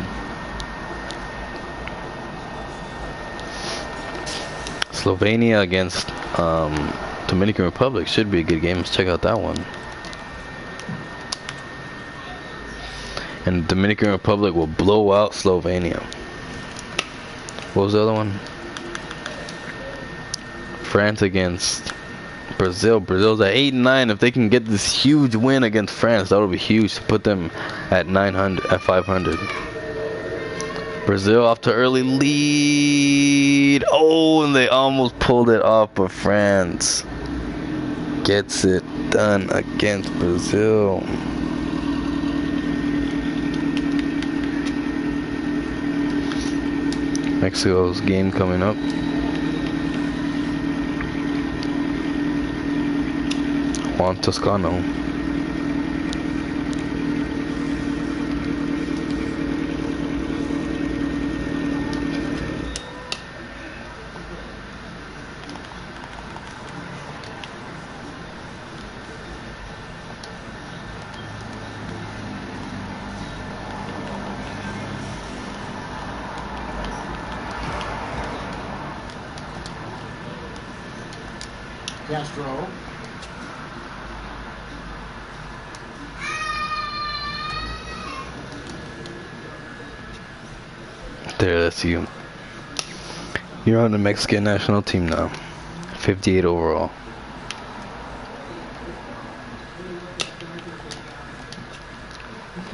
Slovenia against Dominican Republic. Should be a good game. Let's check out that one. And Dominican Republic will blow out Slovenia. What was the other one? France against Brazil. Brazil's at 8-9. If they can get this huge win against France, that'll be huge to put them at 500. Brazil off to early lead. Oh, and they almost pulled it off, but France gets it done against Brazil. Mexico's game coming up. Juan Toscano. Castro. There, that's you. You're on the Mexican national team now. 58 overall.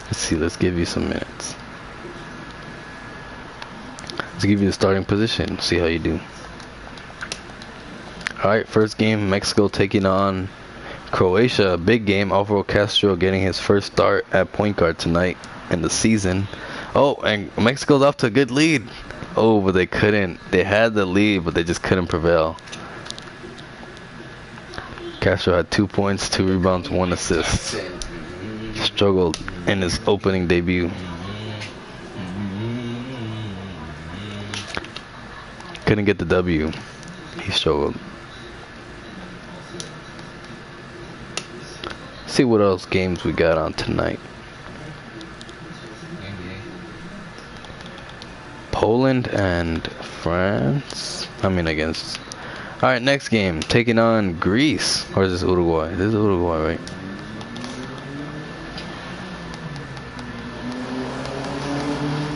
Let's see, let's give you some minutes. Let's give you the starting position, see how you do. Alright, first game, Mexico taking on Croatia. A big game. Alvaro Castro getting his first start at point guard tonight in the season. Oh, and Mexico's off to a good lead. Oh, but they couldn't. They had the lead, but they just couldn't prevail. Castro had 2 points, 2 rebounds, 1 assist. Struggled in his opening debut. Couldn't get the W. He struggled. See what else games we got on tonight. Poland and France. Against. Alright, next game. Taking on Greece. Or is this Uruguay? This is Uruguay, right?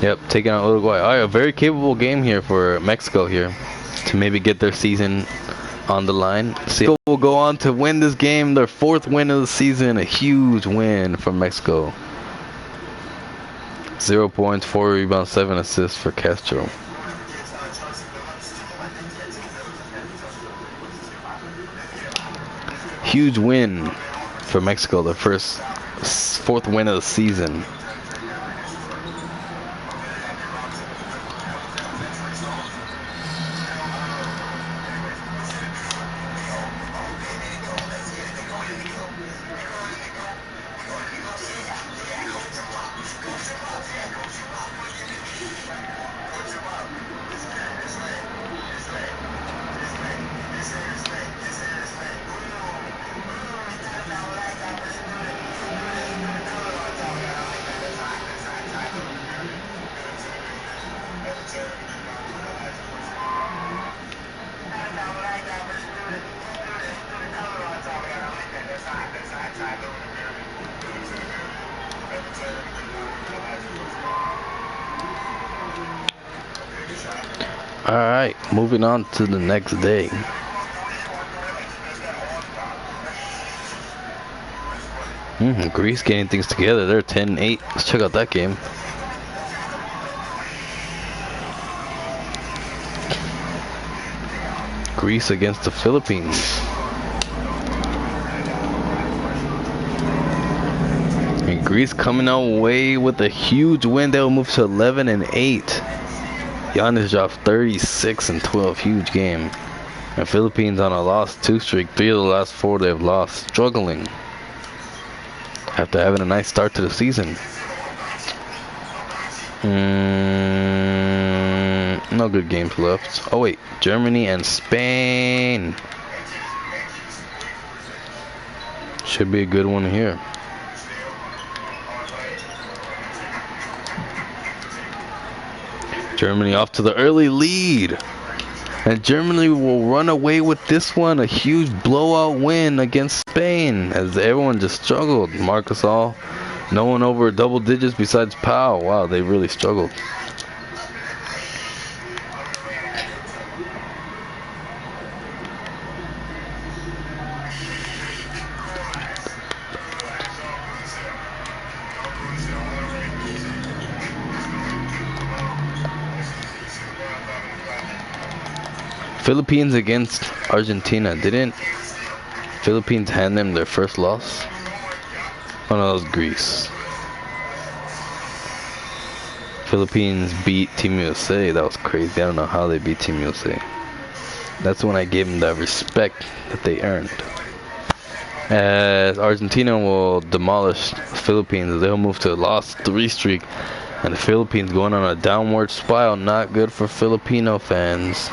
Yep, taking out Uruguay. All right, a very capable game here for Mexico here to maybe get their season on the line. Mexico will go on to win this game, their 4th win of the season. A huge win for Mexico. 0 points, 4 rebounds, 7 assists for Castro. Huge win for Mexico, their 4th win of the season. Alright, moving on to the next day. Greece getting things together. They're 10-8. Let's check out that game. Greece against the Philippines. And Greece coming away with a huge win. They'll move to 11-8. Giannis dropped 36 and 12. Huge game. And Philippines on a loss 2 streak. 3 of the last 4 they've lost. Struggling after having a nice start to the season. No good games left. Oh wait, Germany and Spain. Should be a good one here. Germany off to the early lead. And Germany will run away with this one. A huge blowout win against Spain as everyone just struggled. Marcus All, no one over double digits besides Pau. Wow, they really struggled. Philippines against Argentina. Didn't Philippines hand them their first loss? Oh no, that was Greece. Philippines beat Team USA. That was crazy. I don't know how they beat Team USA. That's when I gave them that respect that they earned. As Argentina will demolish the Philippines. They'll move to a loss 3 streak. And the Philippines going on a downward spiral. Not good for Filipino fans.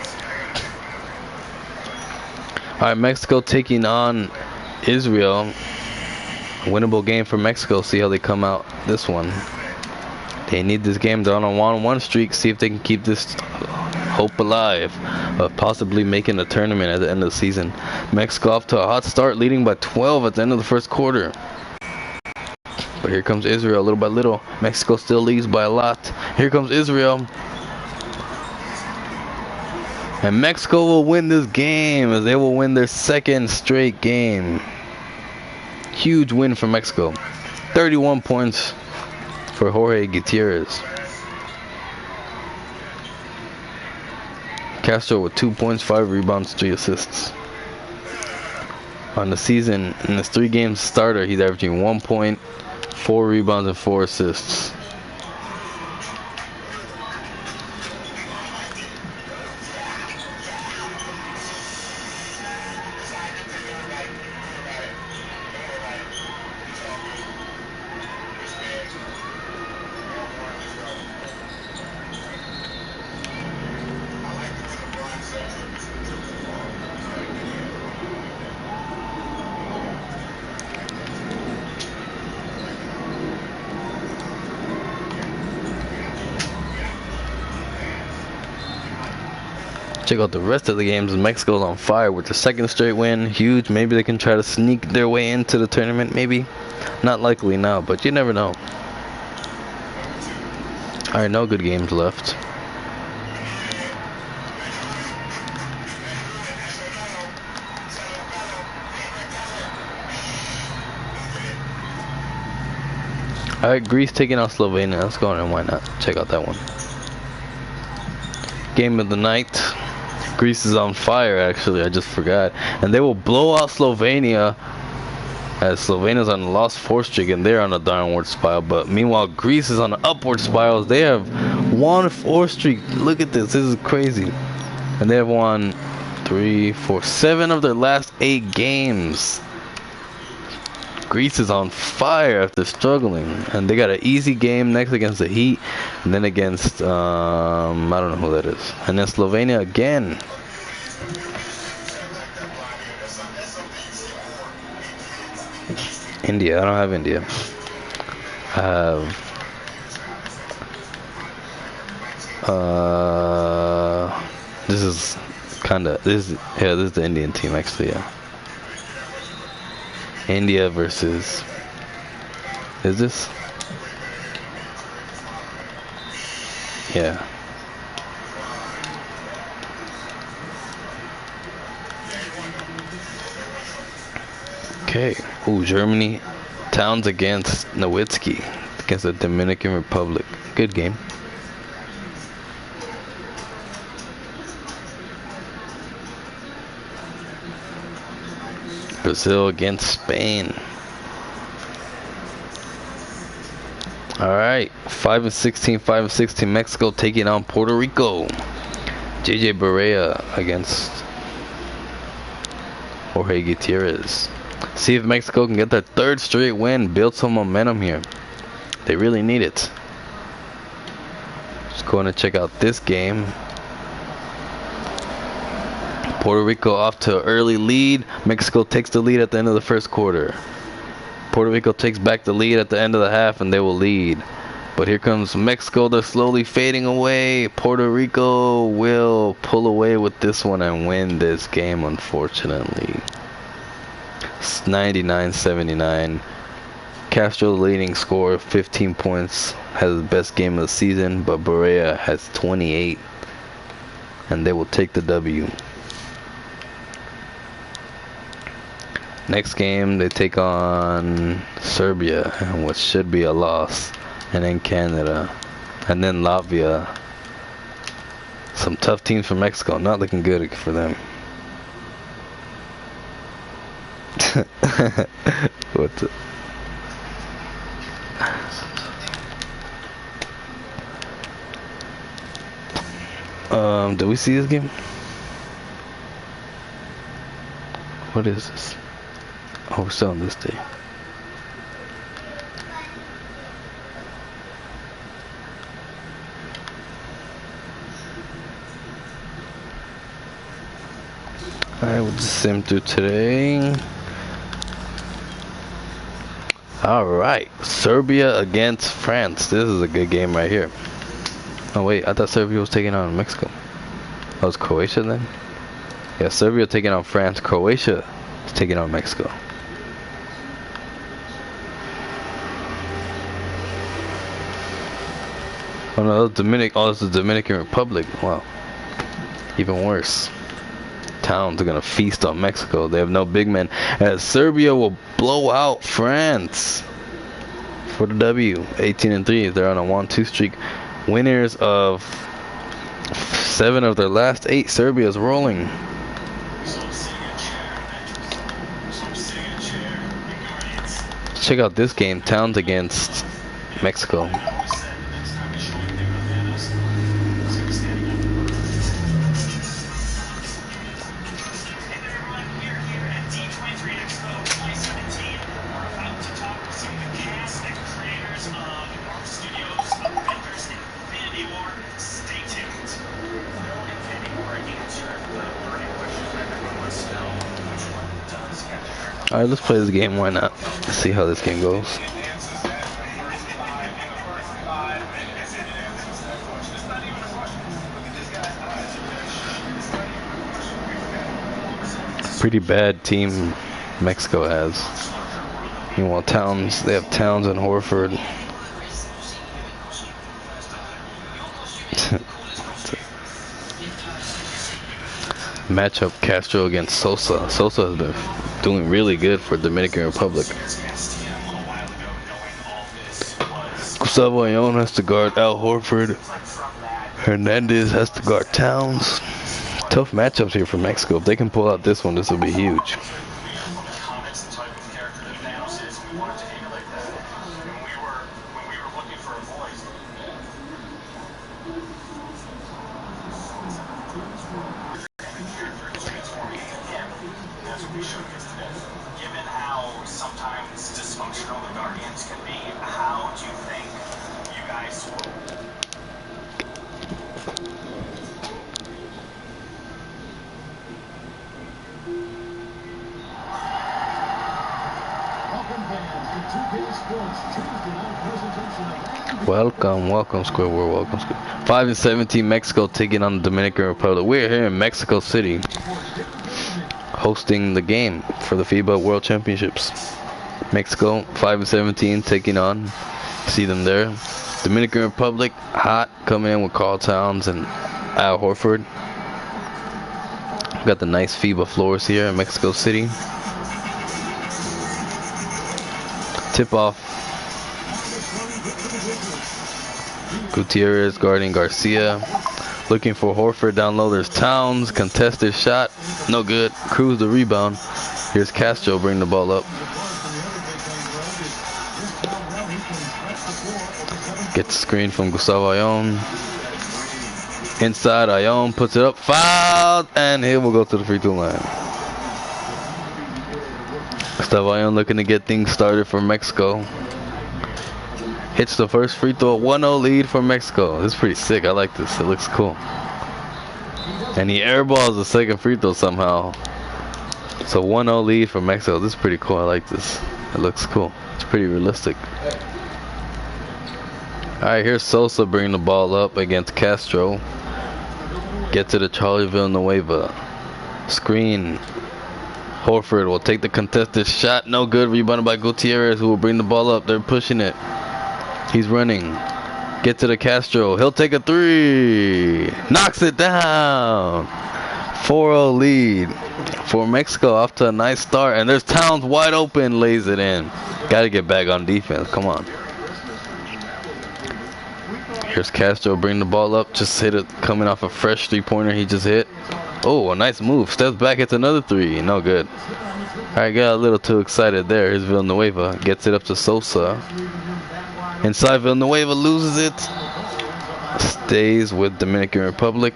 Alright, Mexico taking on Israel. Winnable game for Mexico. See how they come out this one. They need this game. They're on a 1-1 streak. See if they can keep this hope alive of possibly making the tournament at the end of the season. Mexico off to a hot start, leading by 12 at the end of the first quarter. But here comes Israel little by little. Mexico still leads by a lot. Here comes Israel. And Mexico will win this game as they will win their 2nd straight game. Huge win for Mexico. 31 points for Jorge Gutierrez. Castro with 2 points, 5 rebounds, 3 assists. On the season, in this 3 games starter, he's averaging 1 point, 4 rebounds, and 4 assists. Check out the rest of the games. Mexico's on fire with the 2nd straight win. Huge. Maybe they can try to sneak their way into the tournament. Maybe. Not likely now, but you never know. Alright, no good games left. Alright, Greece taking out Slovenia. Let's go on and why not? Check out that one. Game of the night. Greece is on fire, actually. I just forgot. And they will blow out Slovenia, as Slovenia's on a lost 4 streak and they're on a downward spiral. But meanwhile, Greece is on an upward spiral. They have won 4 streak. Look at this. This is crazy. And they have won 3, 4, 7 of their last 8 games. Greece is on fire after struggling, and they got an easy game next against the Heat, and then against I don't know who that is, and then Slovenia again. India, I don't have India. I have this is the Indian team actually, yeah. India versus, is this? Yeah. Okay. Ooh, Germany. Towns against Nowitzki against the Dominican Republic. Good game. Brazil against Spain. Alright, 5-16, 5-16. Mexico taking on Puerto Rico. JJ Barea against Jorge Gutierrez. See if Mexico can get their 3rd straight win, build some momentum here. They really need it. Just going to check out this game. Puerto Rico off to an early lead. Mexico takes the lead at the end of the 1st quarter. Puerto Rico takes back the lead at the end of the half and they will lead. But here comes Mexico. They're slowly fading away. Puerto Rico will pull away with this one and win this game, unfortunately. It's 99-79. Castro, the leading scorer, 15 points, has the best game of the season, but Barea has 28. And they will take the W. Next game, they take on Serbia, which should be a loss. And then Canada. And then Latvia. Some tough teams for Mexico. Not looking good for them. What's it? Do we see this game? What is this? Oh, we're still on this day. Alright, we'll just sim through today. Alright, Serbia against France. This is a good game right here. Oh wait, I thought Serbia was taking on Mexico. That was Croatia then? Yeah, Serbia taking on France. Croatia is taking on Mexico. Oh no, this is the Dominican Republic. Wow. Even worse. Towns are gonna feast on Mexico. They have no big men. As Serbia will blow out France for the W. 18-3. They're on a 1-2 streak. Winners of 7 of their last 8. Serbia is rolling. Check out this game. Towns against Mexico. Alright, let's play this game, why not? Let's see how this game goes. Pretty bad team Mexico has. Meanwhile, Towns, they have Towns and Horford. Matchup Castro against Sosa. Sosa has been doing really good for Dominican Republic. Gustavo Ayón has to guard Al Horford. Hernandez has to guard Towns. Tough matchups here for Mexico. If they can pull out this one, this will be huge. Given how sometimes dysfunctional the Guardians can be, how do you think you guys will? Welcome, Squidward. Welcome, Squidward. 5-17 Mexico taking on the Dominican Republic. We're here in Mexico City, hosting the game for the Fiba World Championships. Mexico 5-17 taking on. See them there. Dominican Republic hot, coming in with Carl Towns and Al Horford. Got the nice Fiba floors here in Mexico City. Tip off. Gutierrez guarding Garcia. Looking for Horford down low. There's Towns. Contested shot. No good. Cruz the rebound. Here's Castro bring the ball up. Gets the screen from Gustavo Ayón. Inside, Ayón puts it up. Fouled. And here we'll go to the free throw line. Gustavo Ayón looking to get things started for Mexico. Hits the first free throw. 1-0 lead for Mexico. This is pretty sick. I like this. It looks cool. And he airballs the second free throw somehow. So 1-0 lead for Mexico. This is pretty cool. I like this. It looks cool. It's pretty realistic. Alright, here's Sosa bringing the ball up against Castro. Get to the Charlie Villanueva. Screen. Horford will take the contested shot. No good. Rebounded by Gutierrez, who will bring the ball up. They're pushing it. He's running. Get to the Castro. He'll take a three. Knocks it down. 4-0 lead for Mexico. Off to a nice start. And there's Towns wide open. Lays it in. Got to get back on defense. Come on. Here's Castro. Bring the ball up. Just hit it. Coming off a fresh three-pointer he just hit. Oh, a nice move. Steps back. Hits another three. No good. Alright, got a little too excited there. Here's Villanueva. Gets it up to Sosa. Inside, Villanueva loses it. Stays with Dominican Republic.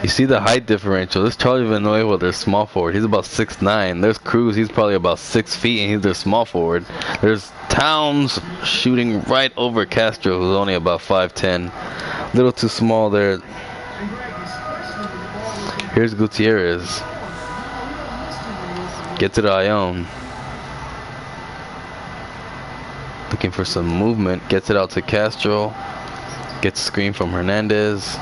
You see the height differential. This Charlie Villanueva, their small forward. He's about 6'9". There's Cruz. He's probably about 6 feet, and he's their small forward. There's Towns shooting right over Castro, who's only about 5'10". A little too small there. Here's Gutierrez. Get to the Ayón. Looking for some movement. Gets it out to Castro. Gets a screen from Hernandez.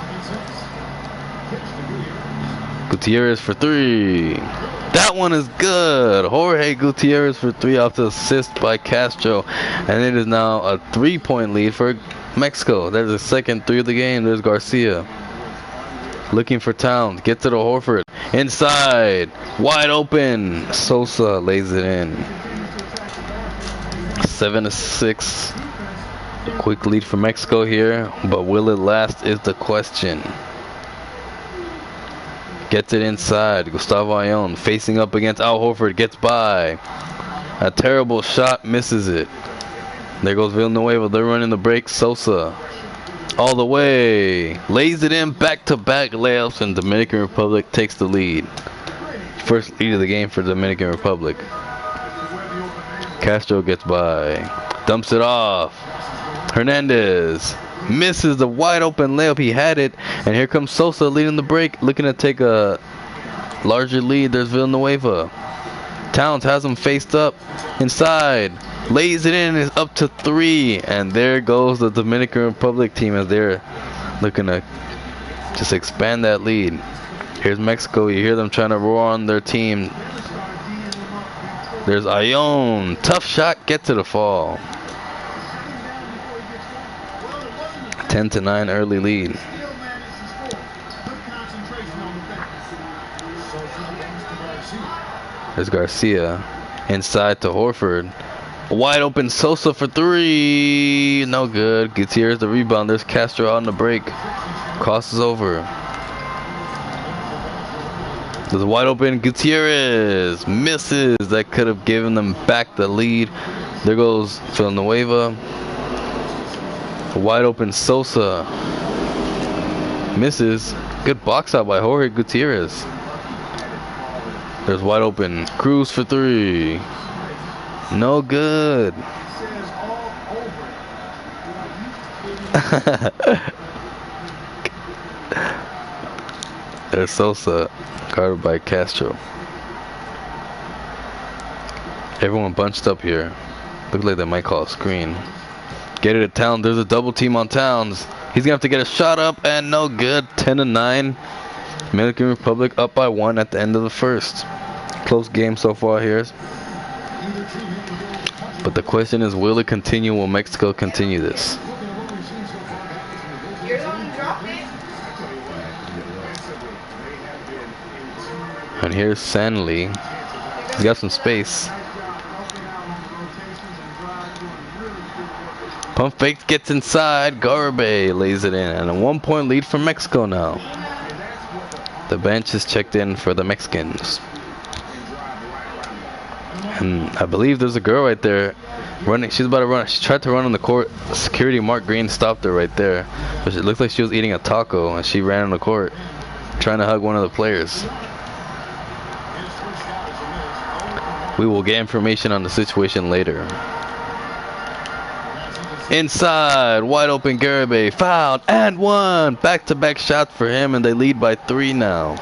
Gutierrez for three. That one is good. Jorge Gutierrez for three off the assist by Castro. And it is now a 3-point lead for Mexico. There's the second three of the game. There's Garcia. Looking for Towns. Get to the Horford. Inside. Wide open. Sosa lays it in. 7-6. Quick lead for Mexico here. But will it last is the question. Gets it inside. Gustavo Ayón facing up against Al Horford. Gets by. A terrible shot. Misses it. There goes Villanueva. They're running the break. Sosa. All the way. Lays it in. Back-to-back layups. And Dominican Republic takes the lead. First lead of the game for Dominican Republic. Castro gets by. Dumps it off. Hernandez. Misses the wide open layup. He had it. And here comes Sosa leading the break. Looking to take a larger lead. There's Villanueva. Towns has him faced up. Inside. Lays it in. Is up to 3. And there goes the Dominican Republic team as they're looking to just expand that lead. Here's Mexico. You hear them trying to roar on their team. There's Ayón. Tough shot. Get to the fall. 10-9 early lead. There's Garcia. Inside to Horford. Wide open Sosa for three. No good. Gutierrez the rebound. There's Castro on the break. Crosses over. There's a wide open Gutierrez. Misses. That could have given them back the lead. There goes Villanueva. Wide open Sosa. Misses. Good box out by Jorge Gutierrez. There's wide open Cruz for three. No good. There's Sosa, guarded by Castro. Everyone bunched up here. Looks like they might call a screen. Get it at Towns. There's a double team on Towns. He's gonna have to get a shot up and no good. 10-9. Dominican Republic up by 1 at the end of the first. Close game so far here. But the question is, will it continue? Will Mexico continue this? And here's Sanley. He's got some space. Pump fake gets inside. Garbe lays it in. And a 1-point lead for Mexico now. The bench is checked in for the Mexicans. And I believe there's a girl right there running. She's about to run. She tried to run on the court. Security Mark Green stopped her right there. But it looks like she was eating a taco and she ran on the court trying to hug one of the players. We will get information on the situation later. Inside, wide open Garibay, fouled and one. Back-to-back shots for him, and they lead by 3 now.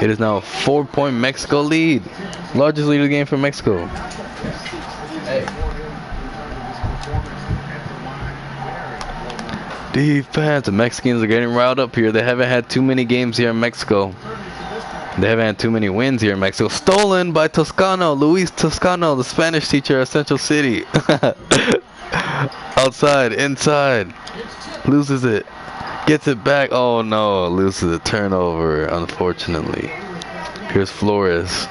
It is now a 4-point Mexico lead. Largest lead of the game for Mexico. Defense. The Mexicans are getting riled up here. They haven't had too many games here in Mexico. They haven't had too many wins here in Mexico. Stolen by Toscano. Luis Toscano, the Spanish teacher at Central City. Outside, inside. Loses it. Gets it back. Oh no, loses a turnover, unfortunately. Here's Flores.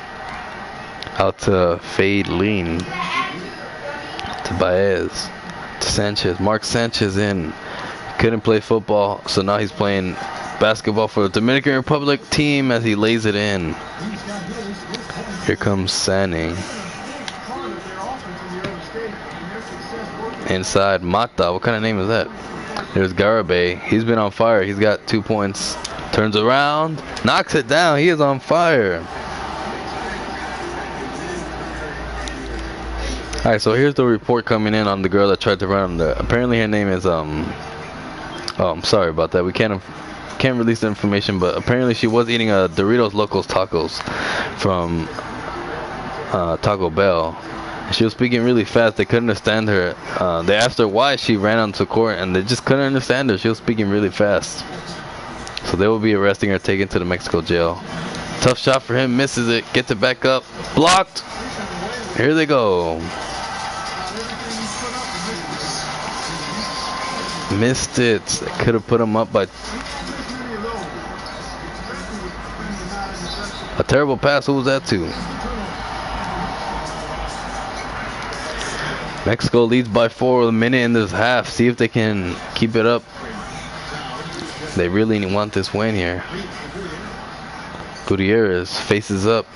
Out to Fade Lean. To Baez. To Sanchez. Mark Sanchez in. Couldn't play football, so now he's playing basketball for the Dominican Republic team as he lays it in. Here comes Sanning. Inside, Mata. What kind of name is that? There's Garibay. He's been on fire. He's got 2 points. Turns around. Knocks it down. He is on fire. Alright, so here's the report coming in on the girl that tried to run on the... Apparently her name is, Oh, I'm sorry about that. We can't release the information, but apparently she was eating a Doritos Locos tacos from Taco Bell. She was speaking really fast. They couldn't understand her. They asked her why she ran onto court, and they just couldn't understand her. She was speaking really fast. So they will be arresting her, taken to the Mexico jail. Tough shot for him. Misses it. Gets it back up. Blocked. Here they go. Missed it. Could have put him up by a terrible pass. Who was that to? Mexico leads by 4 with a minute in this half. See if they can keep it up. They really want this win here. Gutierrez faces up.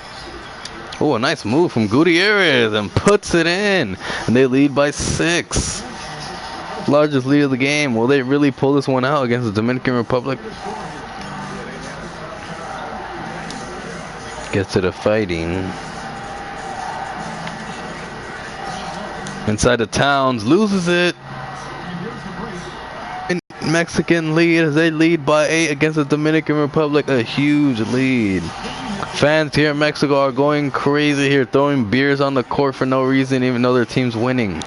Oh, a nice move from Gutierrez and puts it in. And they lead by 6. Largest lead of the game. Will they really pull this one out against the Dominican Republic? Gets to the fighting. Inside the Towns. Loses it. Mexican lead as they lead by 8 against the Dominican Republic. A huge lead. Fans here in Mexico are going crazy here, throwing beers on the court for no reason, even though their team's winning.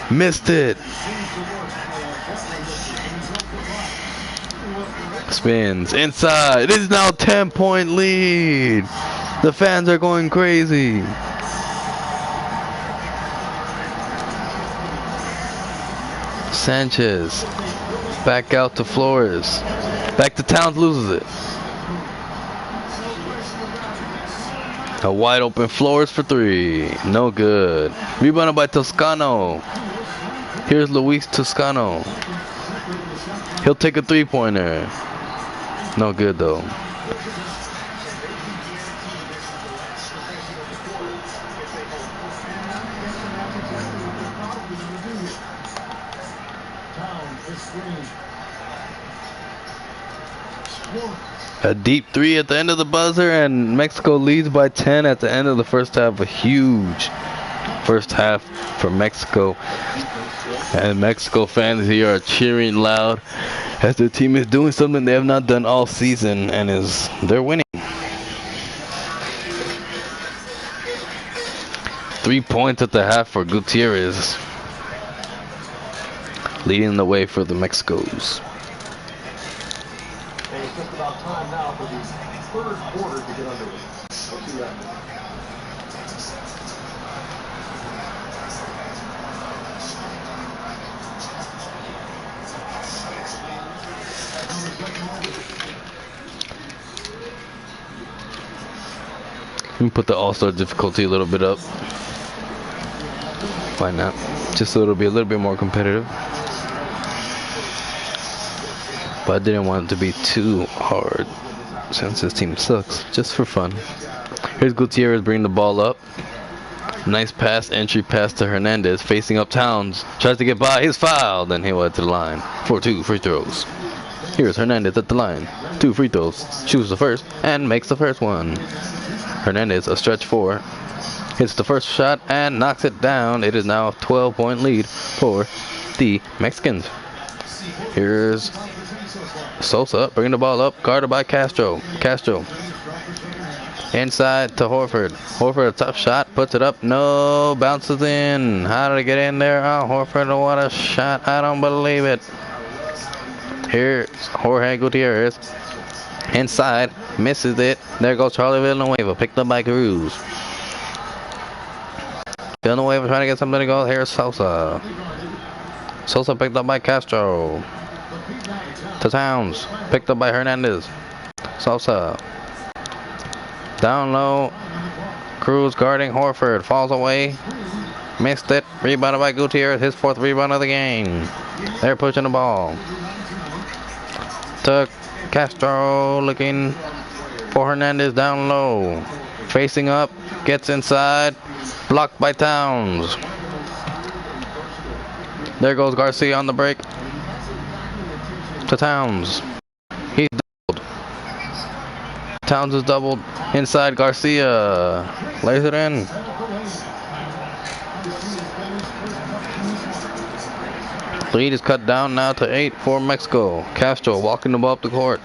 Missed it. Spins inside. It is now a 10-point lead. The fans are going crazy. Sanchez. Back out to Flores. Back to Towns, loses it. A wide open Flores for three. No good. Rebounded by Toscano. Here's Luis Toscano. He'll take a three-pointer. No good though. A deep three at the end of the buzzer, and Mexico leads by 10 at the end of the first half. A huge first half for Mexico. And Mexico fans here are cheering loud as their team is doing something they have not done all season, and they're winning. 3 points at the half for Gutierrez, leading the way for the Mexicos. And it's just about time now for the third quarter to get underway. Let's see that. Let me put the all-star difficulty a little bit up. Why not? Just so it'll be a little bit more competitive. But I didn't want it to be too hard since this team sucks, just for fun. Here's Gutierrez bringing the ball up. Nice pass, entry pass to Hernandez, facing up Towns. Tries to get by, he's fouled, and he went to the line for 2 free throws. Here's Hernandez at the line. 2 free throws, shoots the first, and makes the first one. Hernandez, a stretch 4. Hits the first shot and knocks it down. It is now a 12-point lead for the Mexicans. Here's Sosa bringing the ball up, guarded by Castro. Castro inside to Horford. Horford, a tough shot, puts it up, no, bounces in. How did it get in there? Oh, Horford, what a shot, I don't believe it. Here's Jorge Gutierrez. Inside, misses it. There goes Charlie Villanueva, picked up by Cruz. Villanueva trying to get something to go. Here's Sosa. Sosa picked up by Castro. To Towns, picked up by Hernandez. Sosa. Down low. Cruz guarding Horford. Falls away. Missed it. Rebounded by Gutierrez. His 4th rebound of the game. They're pushing the ball. To Castro, looking for Hernandez down low. Facing up. Gets inside. Blocked by Towns. There goes Garcia on the break. To Towns. He's doubled. Towns is doubled. Inside, Garcia lays it in. Lead is cut down now to 8 for Mexico. Castro walking the ball up the court.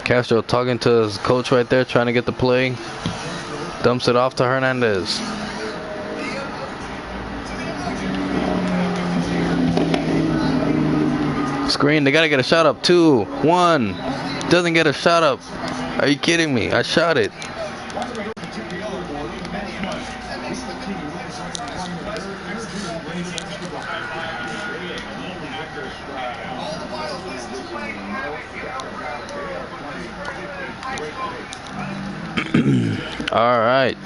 Castro talking to his coach right there, trying to get the play. Dumps it off to Hernandez. Screen, they gotta get a shot up. 2, 1. Doesn't get a shot up. Are you kidding me? I shot it. All right.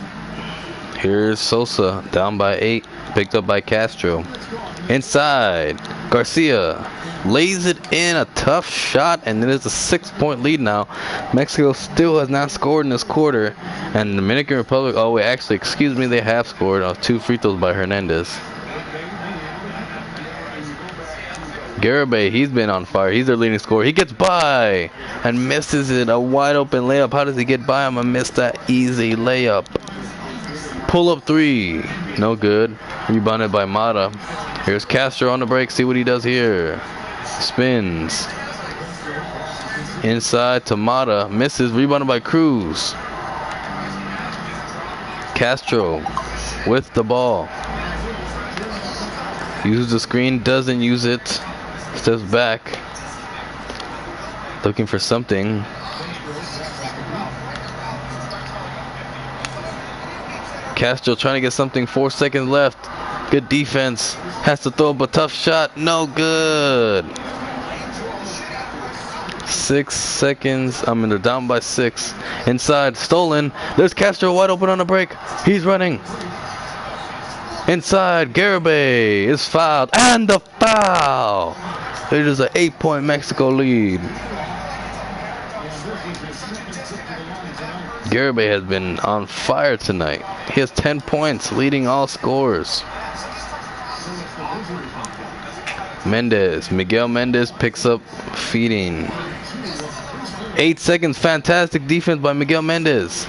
Here's Sosa down by 8, picked up by Castro. Inside, Garcia lays it in, a tough shot, and it is a 6-point lead now. Mexico still has not scored in this quarter, and the Dominican Republic, oh wait, actually, excuse me, they have scored. 2 free throws by Hernandez. Garibay, he's been on fire. He's their leading scorer. He gets by and misses it. A wide open layup. How does he get by? I'm gonna miss that easy layup. Pull up 3. No good. Rebounded by Mata. Here's Castro on the break. See what he does here. Spins. Inside to Mata. Misses. Rebounded by Cruz. Castro with the ball. Uses the screen. Doesn't use it. Steps back. Looking for something. Castro trying to get something. 4 seconds left. Good defense. Has to throw up a tough shot. No good. 6 seconds. I mean, they're down by 6. Inside. Stolen. There's Castro wide open on the break. He's running. Inside. Garibay is fouled. And the foul. It is an 8-point Mexico lead. Garibay has been on fire tonight. He has 10 points, leading all scorers. Miguel Mendez picks up feeding. 8 seconds, fantastic defense by Miguel Mendez.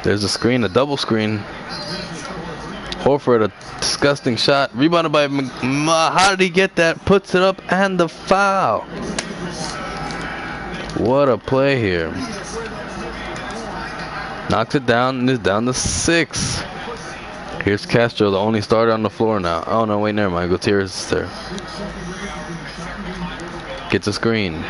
There's a screen, a double screen. Horford, a disgusting shot. Rebounded by how did he get that? Puts it up and the foul. What a play here. Knocks it down and is down to 6. Here's Castro, the only starter on the floor now. Oh no, wait, never mind. Gutierrez is there. Gets a screen.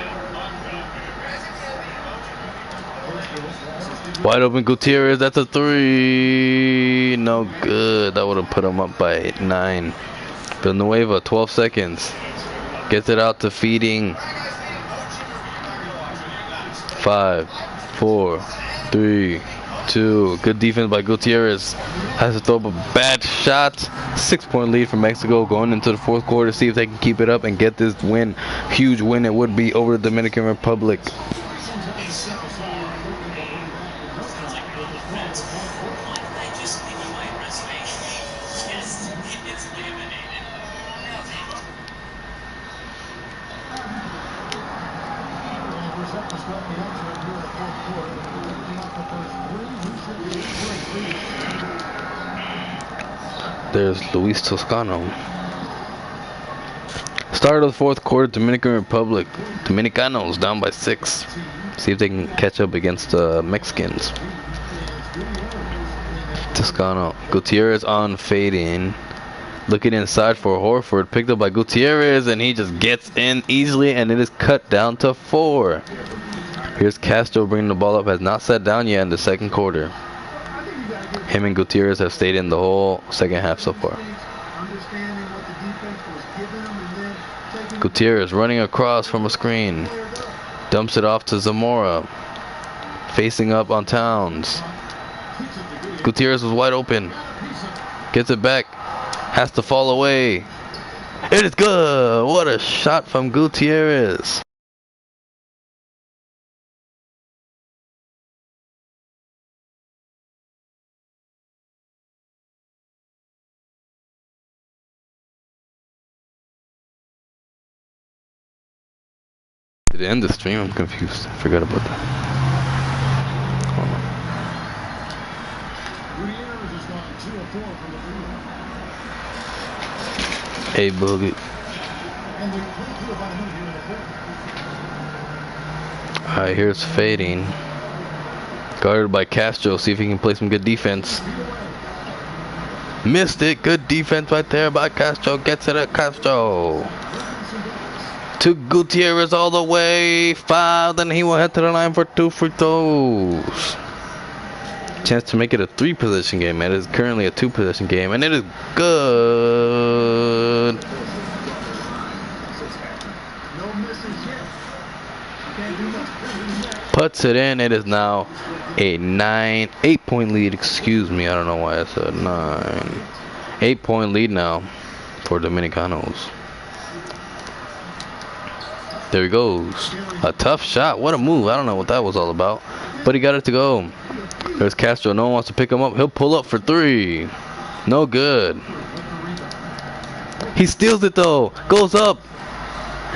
Wide open Gutierrez, that's a 3. No good. That would have put him up by 9. Villanueva, 12 seconds. Gets it out to feeding. 5, 4, 3, 2. Good defense by Gutierrez. Has to throw up a bad shot. 6-point lead for Mexico going into the 4th quarter. See if they can keep it up and get this win. Huge win it would be over the Dominican Republic. There's Luis Toscano. Start of the 4th quarter, Dominican Republic. Dominicanos down by 6. See if they can catch up against the Mexicans. Toscano. Gutierrez on fading. Looking inside for Horford. Picked up by Gutierrez and he just gets in easily and it is cut down to 4. Here's Castro bringing the ball up. Has not sat down yet in the 2nd quarter. Him and Gutierrez have stayed in the whole 2nd half so far. Gutierrez running across from a screen. Dumps it off to Zamora. Facing up on Towns. Gutierrez was wide open. Gets it back. Has to fall away. It is good. What a shot from Gutierrez. Did it end the stream? I'm confused. I forgot about that. Hold on. Hey, Boogie. Alright, here's fading. Guarded by Castro. See if he can play some good defense. Missed it. Good defense right there by Castro. Gets it at Castro. To Gutierrez all the way. Foul. Then he will head to the line for 2 free throws. Chance to make it a 3-possession game. It is currently a 2-possession game. And it is good. Puts it in. It is now a 8-point lead. Excuse me. I don't know why I said 9. 8-point lead now for Dominicanos. There he goes. A tough shot. What a move. I don't know what that was all about. But he got it to go. There's Castro. No one wants to pick him up. He'll pull up for 3. No good. He steals it though. Goes up.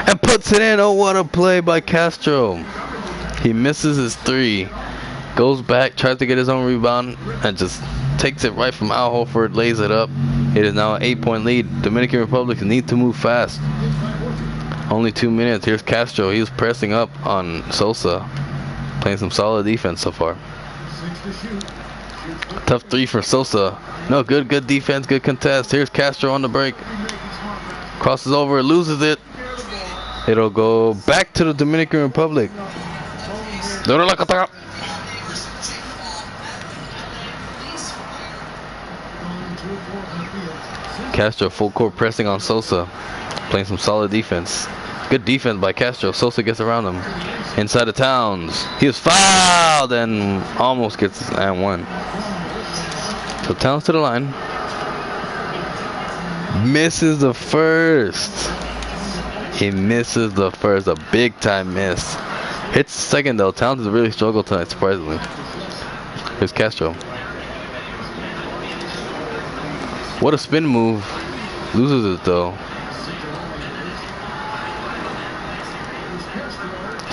And puts it in. Oh, what a play by Castro. He misses his 3. Goes back. Tries to get his own rebound. And just takes it right from Al Horford. Lays it up. It is now an 8-point lead. Dominican Republic need to move fast. Only 2 minutes. Here's Castro. He was pressing up on Sosa. Playing some solid defense so far. Tough 3 for Sosa. No good. Good defense. Good contest. Here's Castro on the break. Crosses over. Loses it. It'll go back to the Dominican Republic. Duro la kataka. Castro full court pressing on Sosa. Playing some solid defense. Good defense by Castro. Sosa gets around him. Inside of Towns. He is fouled and almost gets and one. So Towns to the line. Misses the first. He misses the first. A big time miss. Hits second though. Towns has really struggled tonight, surprisingly. Here's Castro. What a spin move. Loses it though.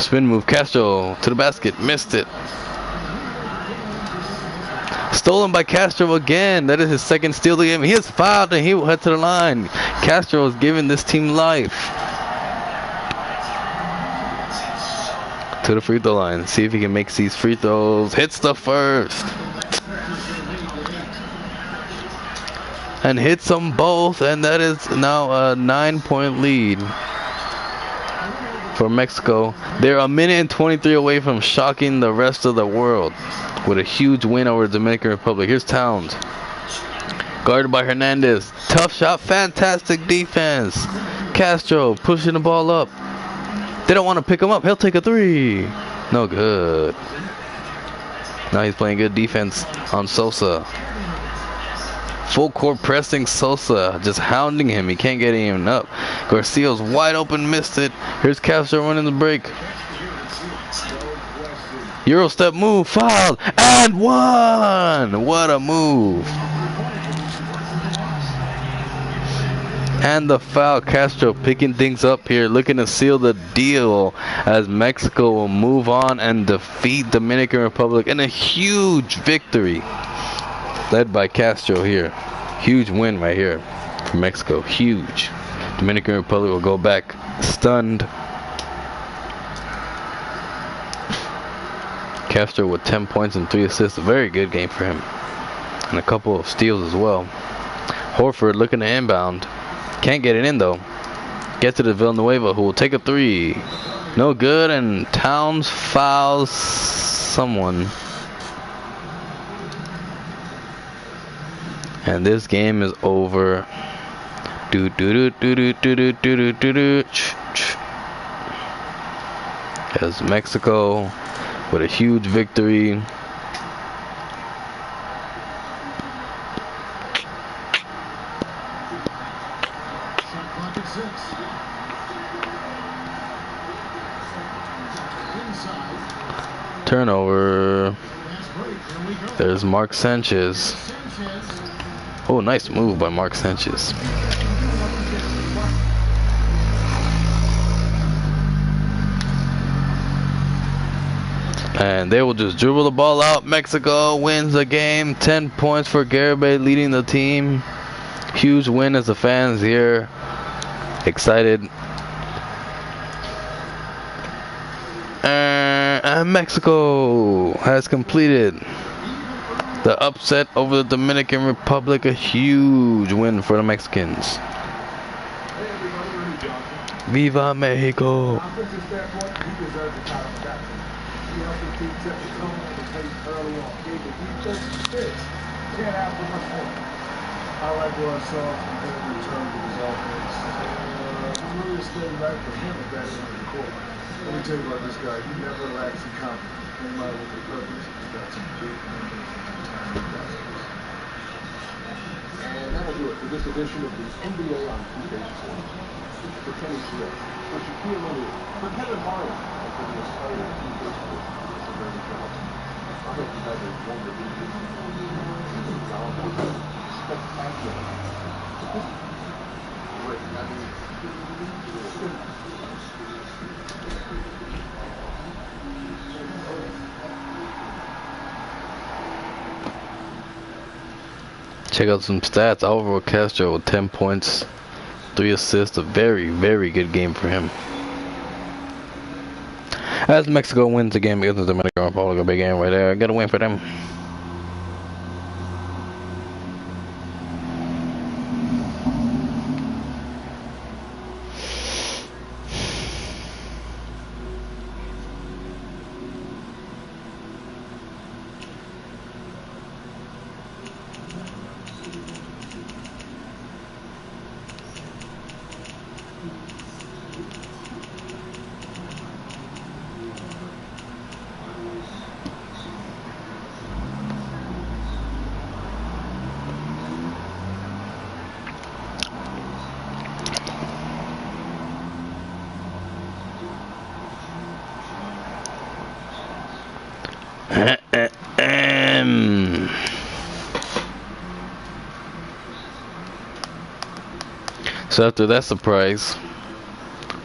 Spin move. Castro to the basket. Missed it. Stolen by Castro again. That is his second steal of the game. He is fouled and he will head to the line. Castro is giving this team life. To the free throw line. See if he can make these free throws. Hits the first. And hits them both. And that is now a 9-point lead for Mexico. They're a minute and 23 away from shocking the rest of the world with a huge win over the Dominican Republic. Here's Towns. Guarded by Hernandez. Tough shot. Fantastic defense. Castro pushing the ball up. They don't want to pick him up. He'll take a three. No good. Now he's playing good defense on Sosa. Full court pressing Sosa. Just hounding him. He can't get him up. Garcia's wide open. Missed it. Here's Castro running the break. Euro step move. Fouled. And one. What a move. And the foul. Castro picking things up here, looking to seal the deal as Mexico will move on and defeat Dominican Republic in a huge victory led by Castro here. Huge win right here for Mexico. Huge. Dominican Republic will go back stunned. Castro with 10 points and 3 assists. A very good game for him. And a couple of steals as well. Horford looking to inbound. Can't get it in though. Gets to the Villanueva, who will take a three. No good, and Towns fouls someone. And this game is over. As Mexico with a huge victory. Turnover. There's Mark Sanchez. Oh, nice move by Mark Sanchez. And they will just dribble the ball out. Mexico wins the game. 10 points for Garibay leading the team. Huge win as the fans here. Excited. And Mexico has completed the upset over the Dominican Republic. A huge win for the Mexicans. Viva Mexico! I like what I saw compared to terms of his offense. Really a steady life for him at that end of the court. Let me tell you about this guy. He never lacks in confidence. Came out with a purpose. He's got some big and that'll do it for this edition of the NBA on Tuesday Sports. For Kenny Smith, for Shaquille O'Neal, for Kevin Harlan, and for the entire Tuesday Sports. This is Randy Johnson. I hope you guys are wonderful. Spectacular. Great. I mean, check out some stats. Alvaro Castro with 10 points, 3 assists. A very, very good game for him. As Mexico wins the game against the Dominican Republic, a big game right there. Got a win for them. So after that surprise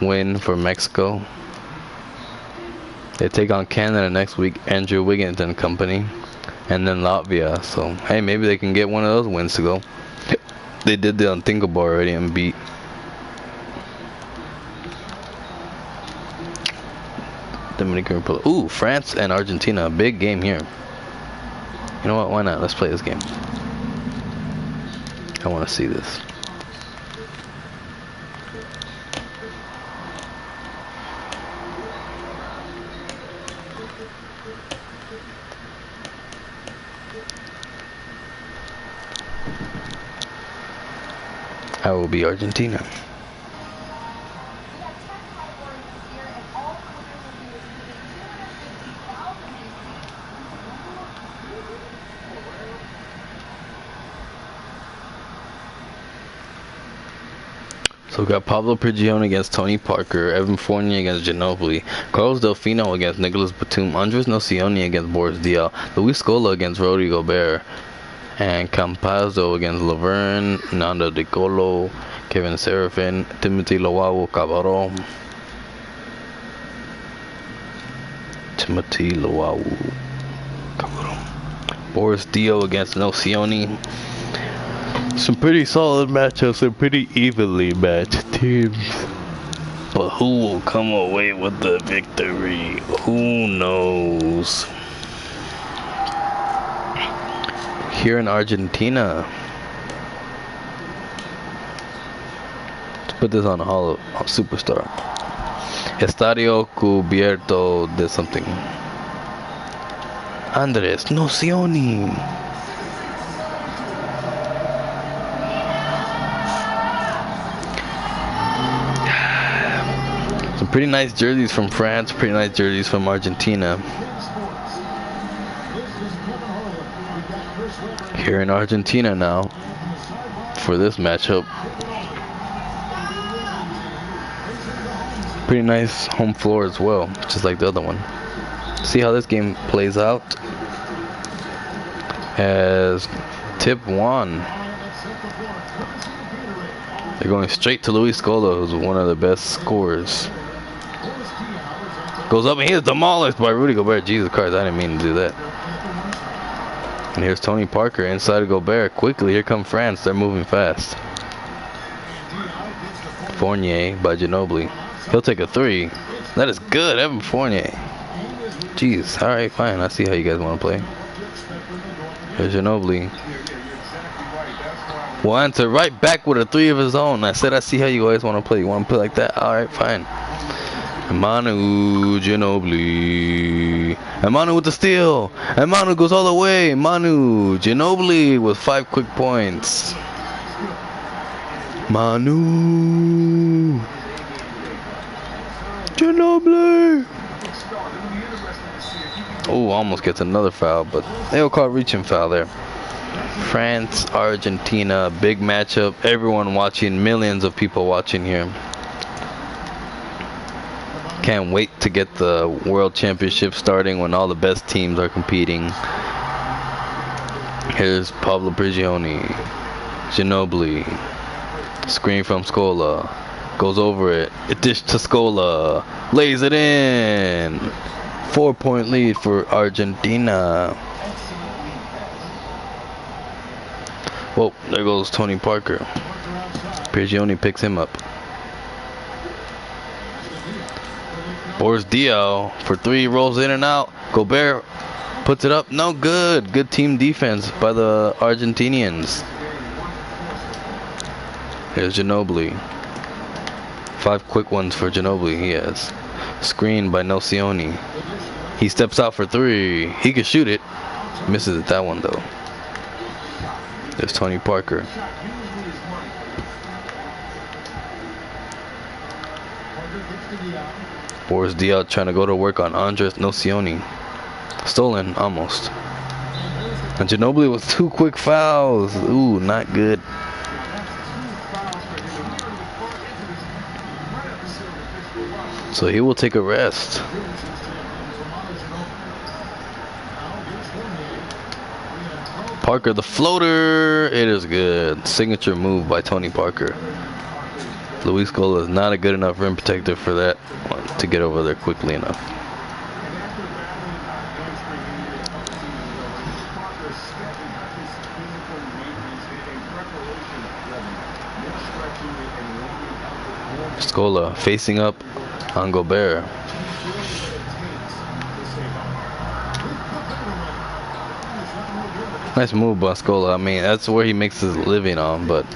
win for Mexico, they take on Canada next week, Andrew Wiggins and company, and then Latvia. So hey, maybe they can get one of those wins to go. They did the unthinkable already and beat Dominican Republic. Ooh, France and Argentina. Big game here. You know what? Why not? Let's play this game. I want to see this. I will be Argentina. So we got Pablo Prigioni against Tony Parker, Evan Fournier against Ginobili, Carlos Delfino against Nicolas Batum, Andres Nocioni against Boris Diaw, Luis Scola against Rudy Gobert, and Campazzo against Laverne, Nando De Colo, Kevin Serafin, Timothy Luwawu Cabarro, Boris Diaw against Nocioni. Some pretty solid matchups and pretty evenly matched teams. But who will come away with the victory? Who knows? Here in Argentina, let's put this on a Hall of Superstar. Estadio Cubierto de something. Andres Nocioni. Some pretty nice jerseys from France, pretty nice jerseys from Argentina. Here in Argentina now for this matchup. Pretty nice home floor as well, just like the other one. See how this game plays out. As tip one, they're going straight to Luis Scola, who's one of the best scorers. Goes up and he is demolished by Rudy Gobert. Jesus Christ, I didn't mean to do that. And here's Tony Parker inside of Gobert. Quickly, here come France. They're moving fast. Fournier by Ginobili. He'll take a three. That is good, Evan Fournier. Jeez, alright, fine. I see how you guys want to play. Here's Ginobili. Will answer right back with a three of his own. I said I see how you guys want to play. You want to play like that? Alright, fine. Manu Ginobili. And Manu with the steal. And Manu goes all the way. Manu Ginobili with 5 quick points. Manu Ginobili. Oh, almost gets another foul, but they'll call reaching foul there. France, Argentina, big matchup. Everyone watching, millions of people watching here. Can't wait to get the World Championship starting when all the best teams are competing. Here's Pablo Prigioni. Ginobili. Screen from Scola. Goes over it. It dished to Scola. Lays it in. 4-point lead for Argentina. Whoa, there goes Tony Parker. Prigioni picks him up. Boris Diaw for 3, rolls in and out. Gobert puts it up. No good. Good team defense by the Argentinians. Here's Ginobili. 5 quick ones for Ginobili. He has. Screen by Nocioni. He steps out for 3. He can shoot it. Misses it that one though. There's Tony Parker. Boris Diaw trying to go to work on Andres Nocioni. Stolen, almost. And Ginobili with 2 quick fouls. Ooh, not good. So he will take a rest. Parker the floater. It is good. Signature move by Tony Parker. Luis Scola is not a good enough rim protector for that one to get over there quickly enough. Scola facing up on Gobert. Nice move by Scola. I mean, that's where he makes his living on, but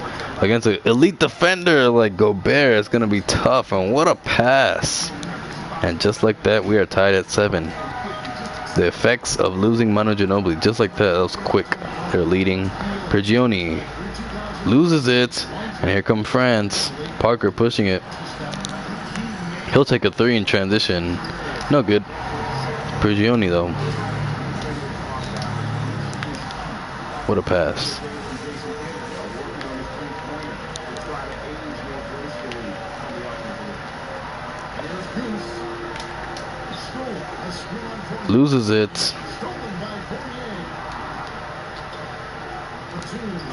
against an elite defender like Gobert, it's going to be tough. And what a pass. And just like that, we are tied at 7. The effects of losing Manu Ginobili, just like that was quick. They're leading. Prigioni loses it, and here come France. Parker pushing it. He'll take a 3 in transition. No good. Prigioni though. What a pass. Loses it.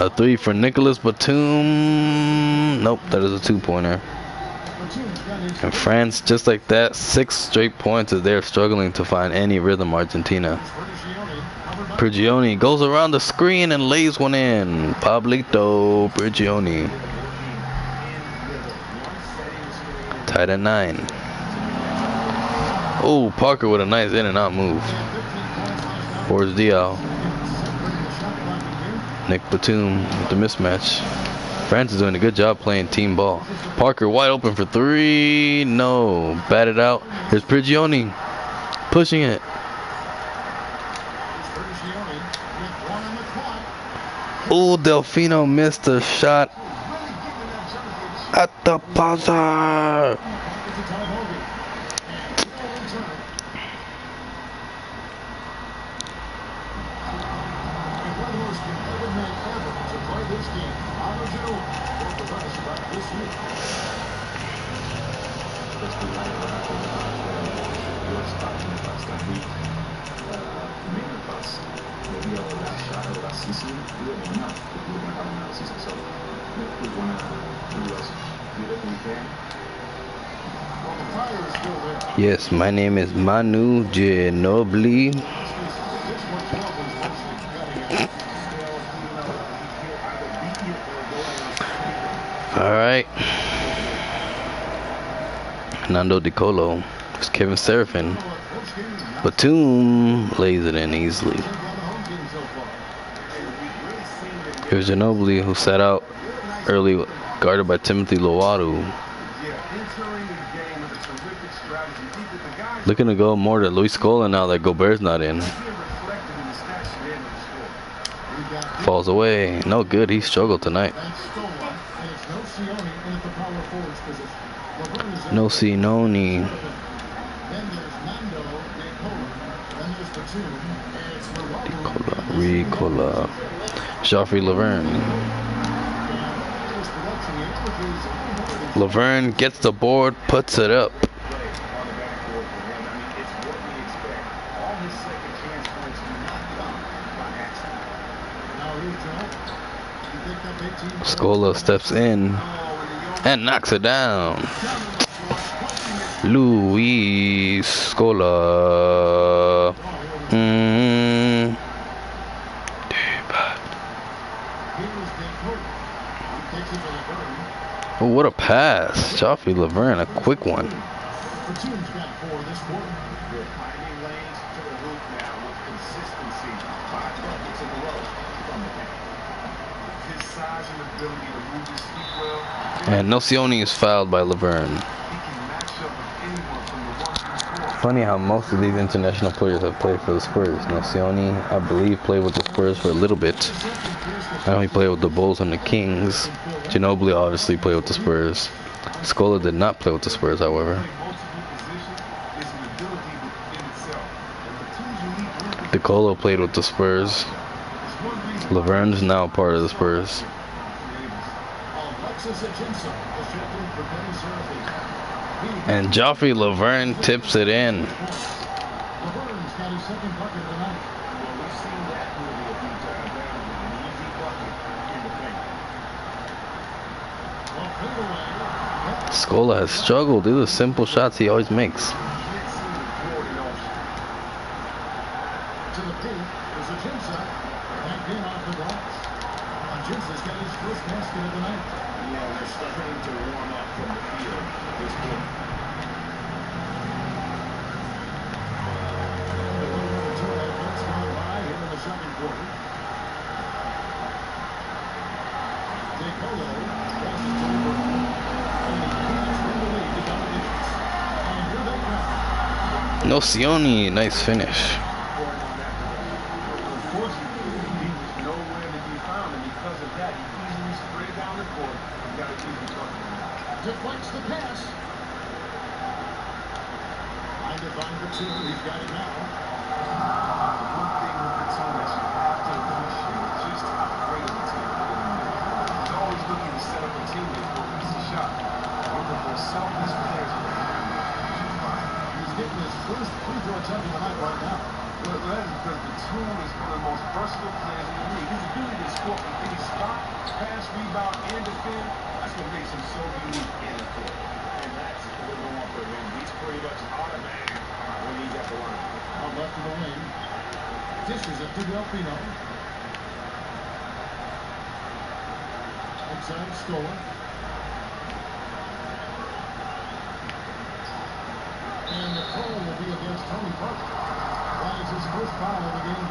A 3 for Nicholas Batum. Nope, that is a 2-pointer. And France, just like that, 6 straight points as they're struggling to find any rhythm. Argentina. Prigioni goes around the screen and lays one in. Pablito Prigioni. Tied at 9. Oh, Parker with a nice in and out move. Towards Diaw. Nick Batum with the mismatch. France is doing a good job playing team ball. Parker wide open for 3. No. Batted out. Here's Prigioni pushing it. Oh, Delfino missed a shot at the buzzer. Yes, my name is Manu Ginobili. Alright. Nando Di Colo. It's Kevin Serafin. Batum lays it in easily. Here's Ginobili, who sat out early, guarded by Timothy Lowaru. Looking to go more to Luis Scola now that Gobert's not in. Falls away. No good. He struggled tonight. No Sinoni. Ricola. Joffrey Laverne. Laverne gets the board, puts it up. Scola steps in and knocks it down. Luis Scola. Oh, what a pass. Joffrey Laverne, a quick one. And Nocioni is fouled by Laverne. Funny how most of these international players have played for the Spurs. Nocioni, I believe, played with the Spurs for a little bit. I know he played with the Bulls and the Kings. Ginobili obviously played with the Spurs. Scola did not play with the Spurs, however. DiColo played with the Spurs. Laverne's now a part of the Spurs. And Joffrey Laverne tips it in. Scola has struggled. These are simple shots he always makes. To the paint, resurgence, back in off the glass. Resurgence's got his first basket of the night. Yeah, they're starting to warm up from the field at this point. A little over 2.5 minutes gone by here in the second quarter. Nicolo crosses to the rim. And he can't bring the lead to double digits. And here they come. Nocioni, nice finish. Unfortunately, he was nowhere to be found, and because of that, he easily sprayed down the court and got a easy bucket. Deflects the pass. Line to find the two. He's got it now. One thing with the team that you have to appreciate is just how great of a team it is. He's always looking to set up a teammate for a easy shot. One of the most selfless players in the game, which is fine. He's getting his first free throw attempt of the night right now. Well, that is because the team is one of the most versatile players in the league. His ability to score from any spot, pass, rebound, and defend, that's what makes him so unique in the court. And that's what we're going for him. He's pretty much automatic when he's at the line. Out left of the lane. Dishes it to Delfino. Outside Scola. And the call will be against Tony Parker. That is his first foul of the game.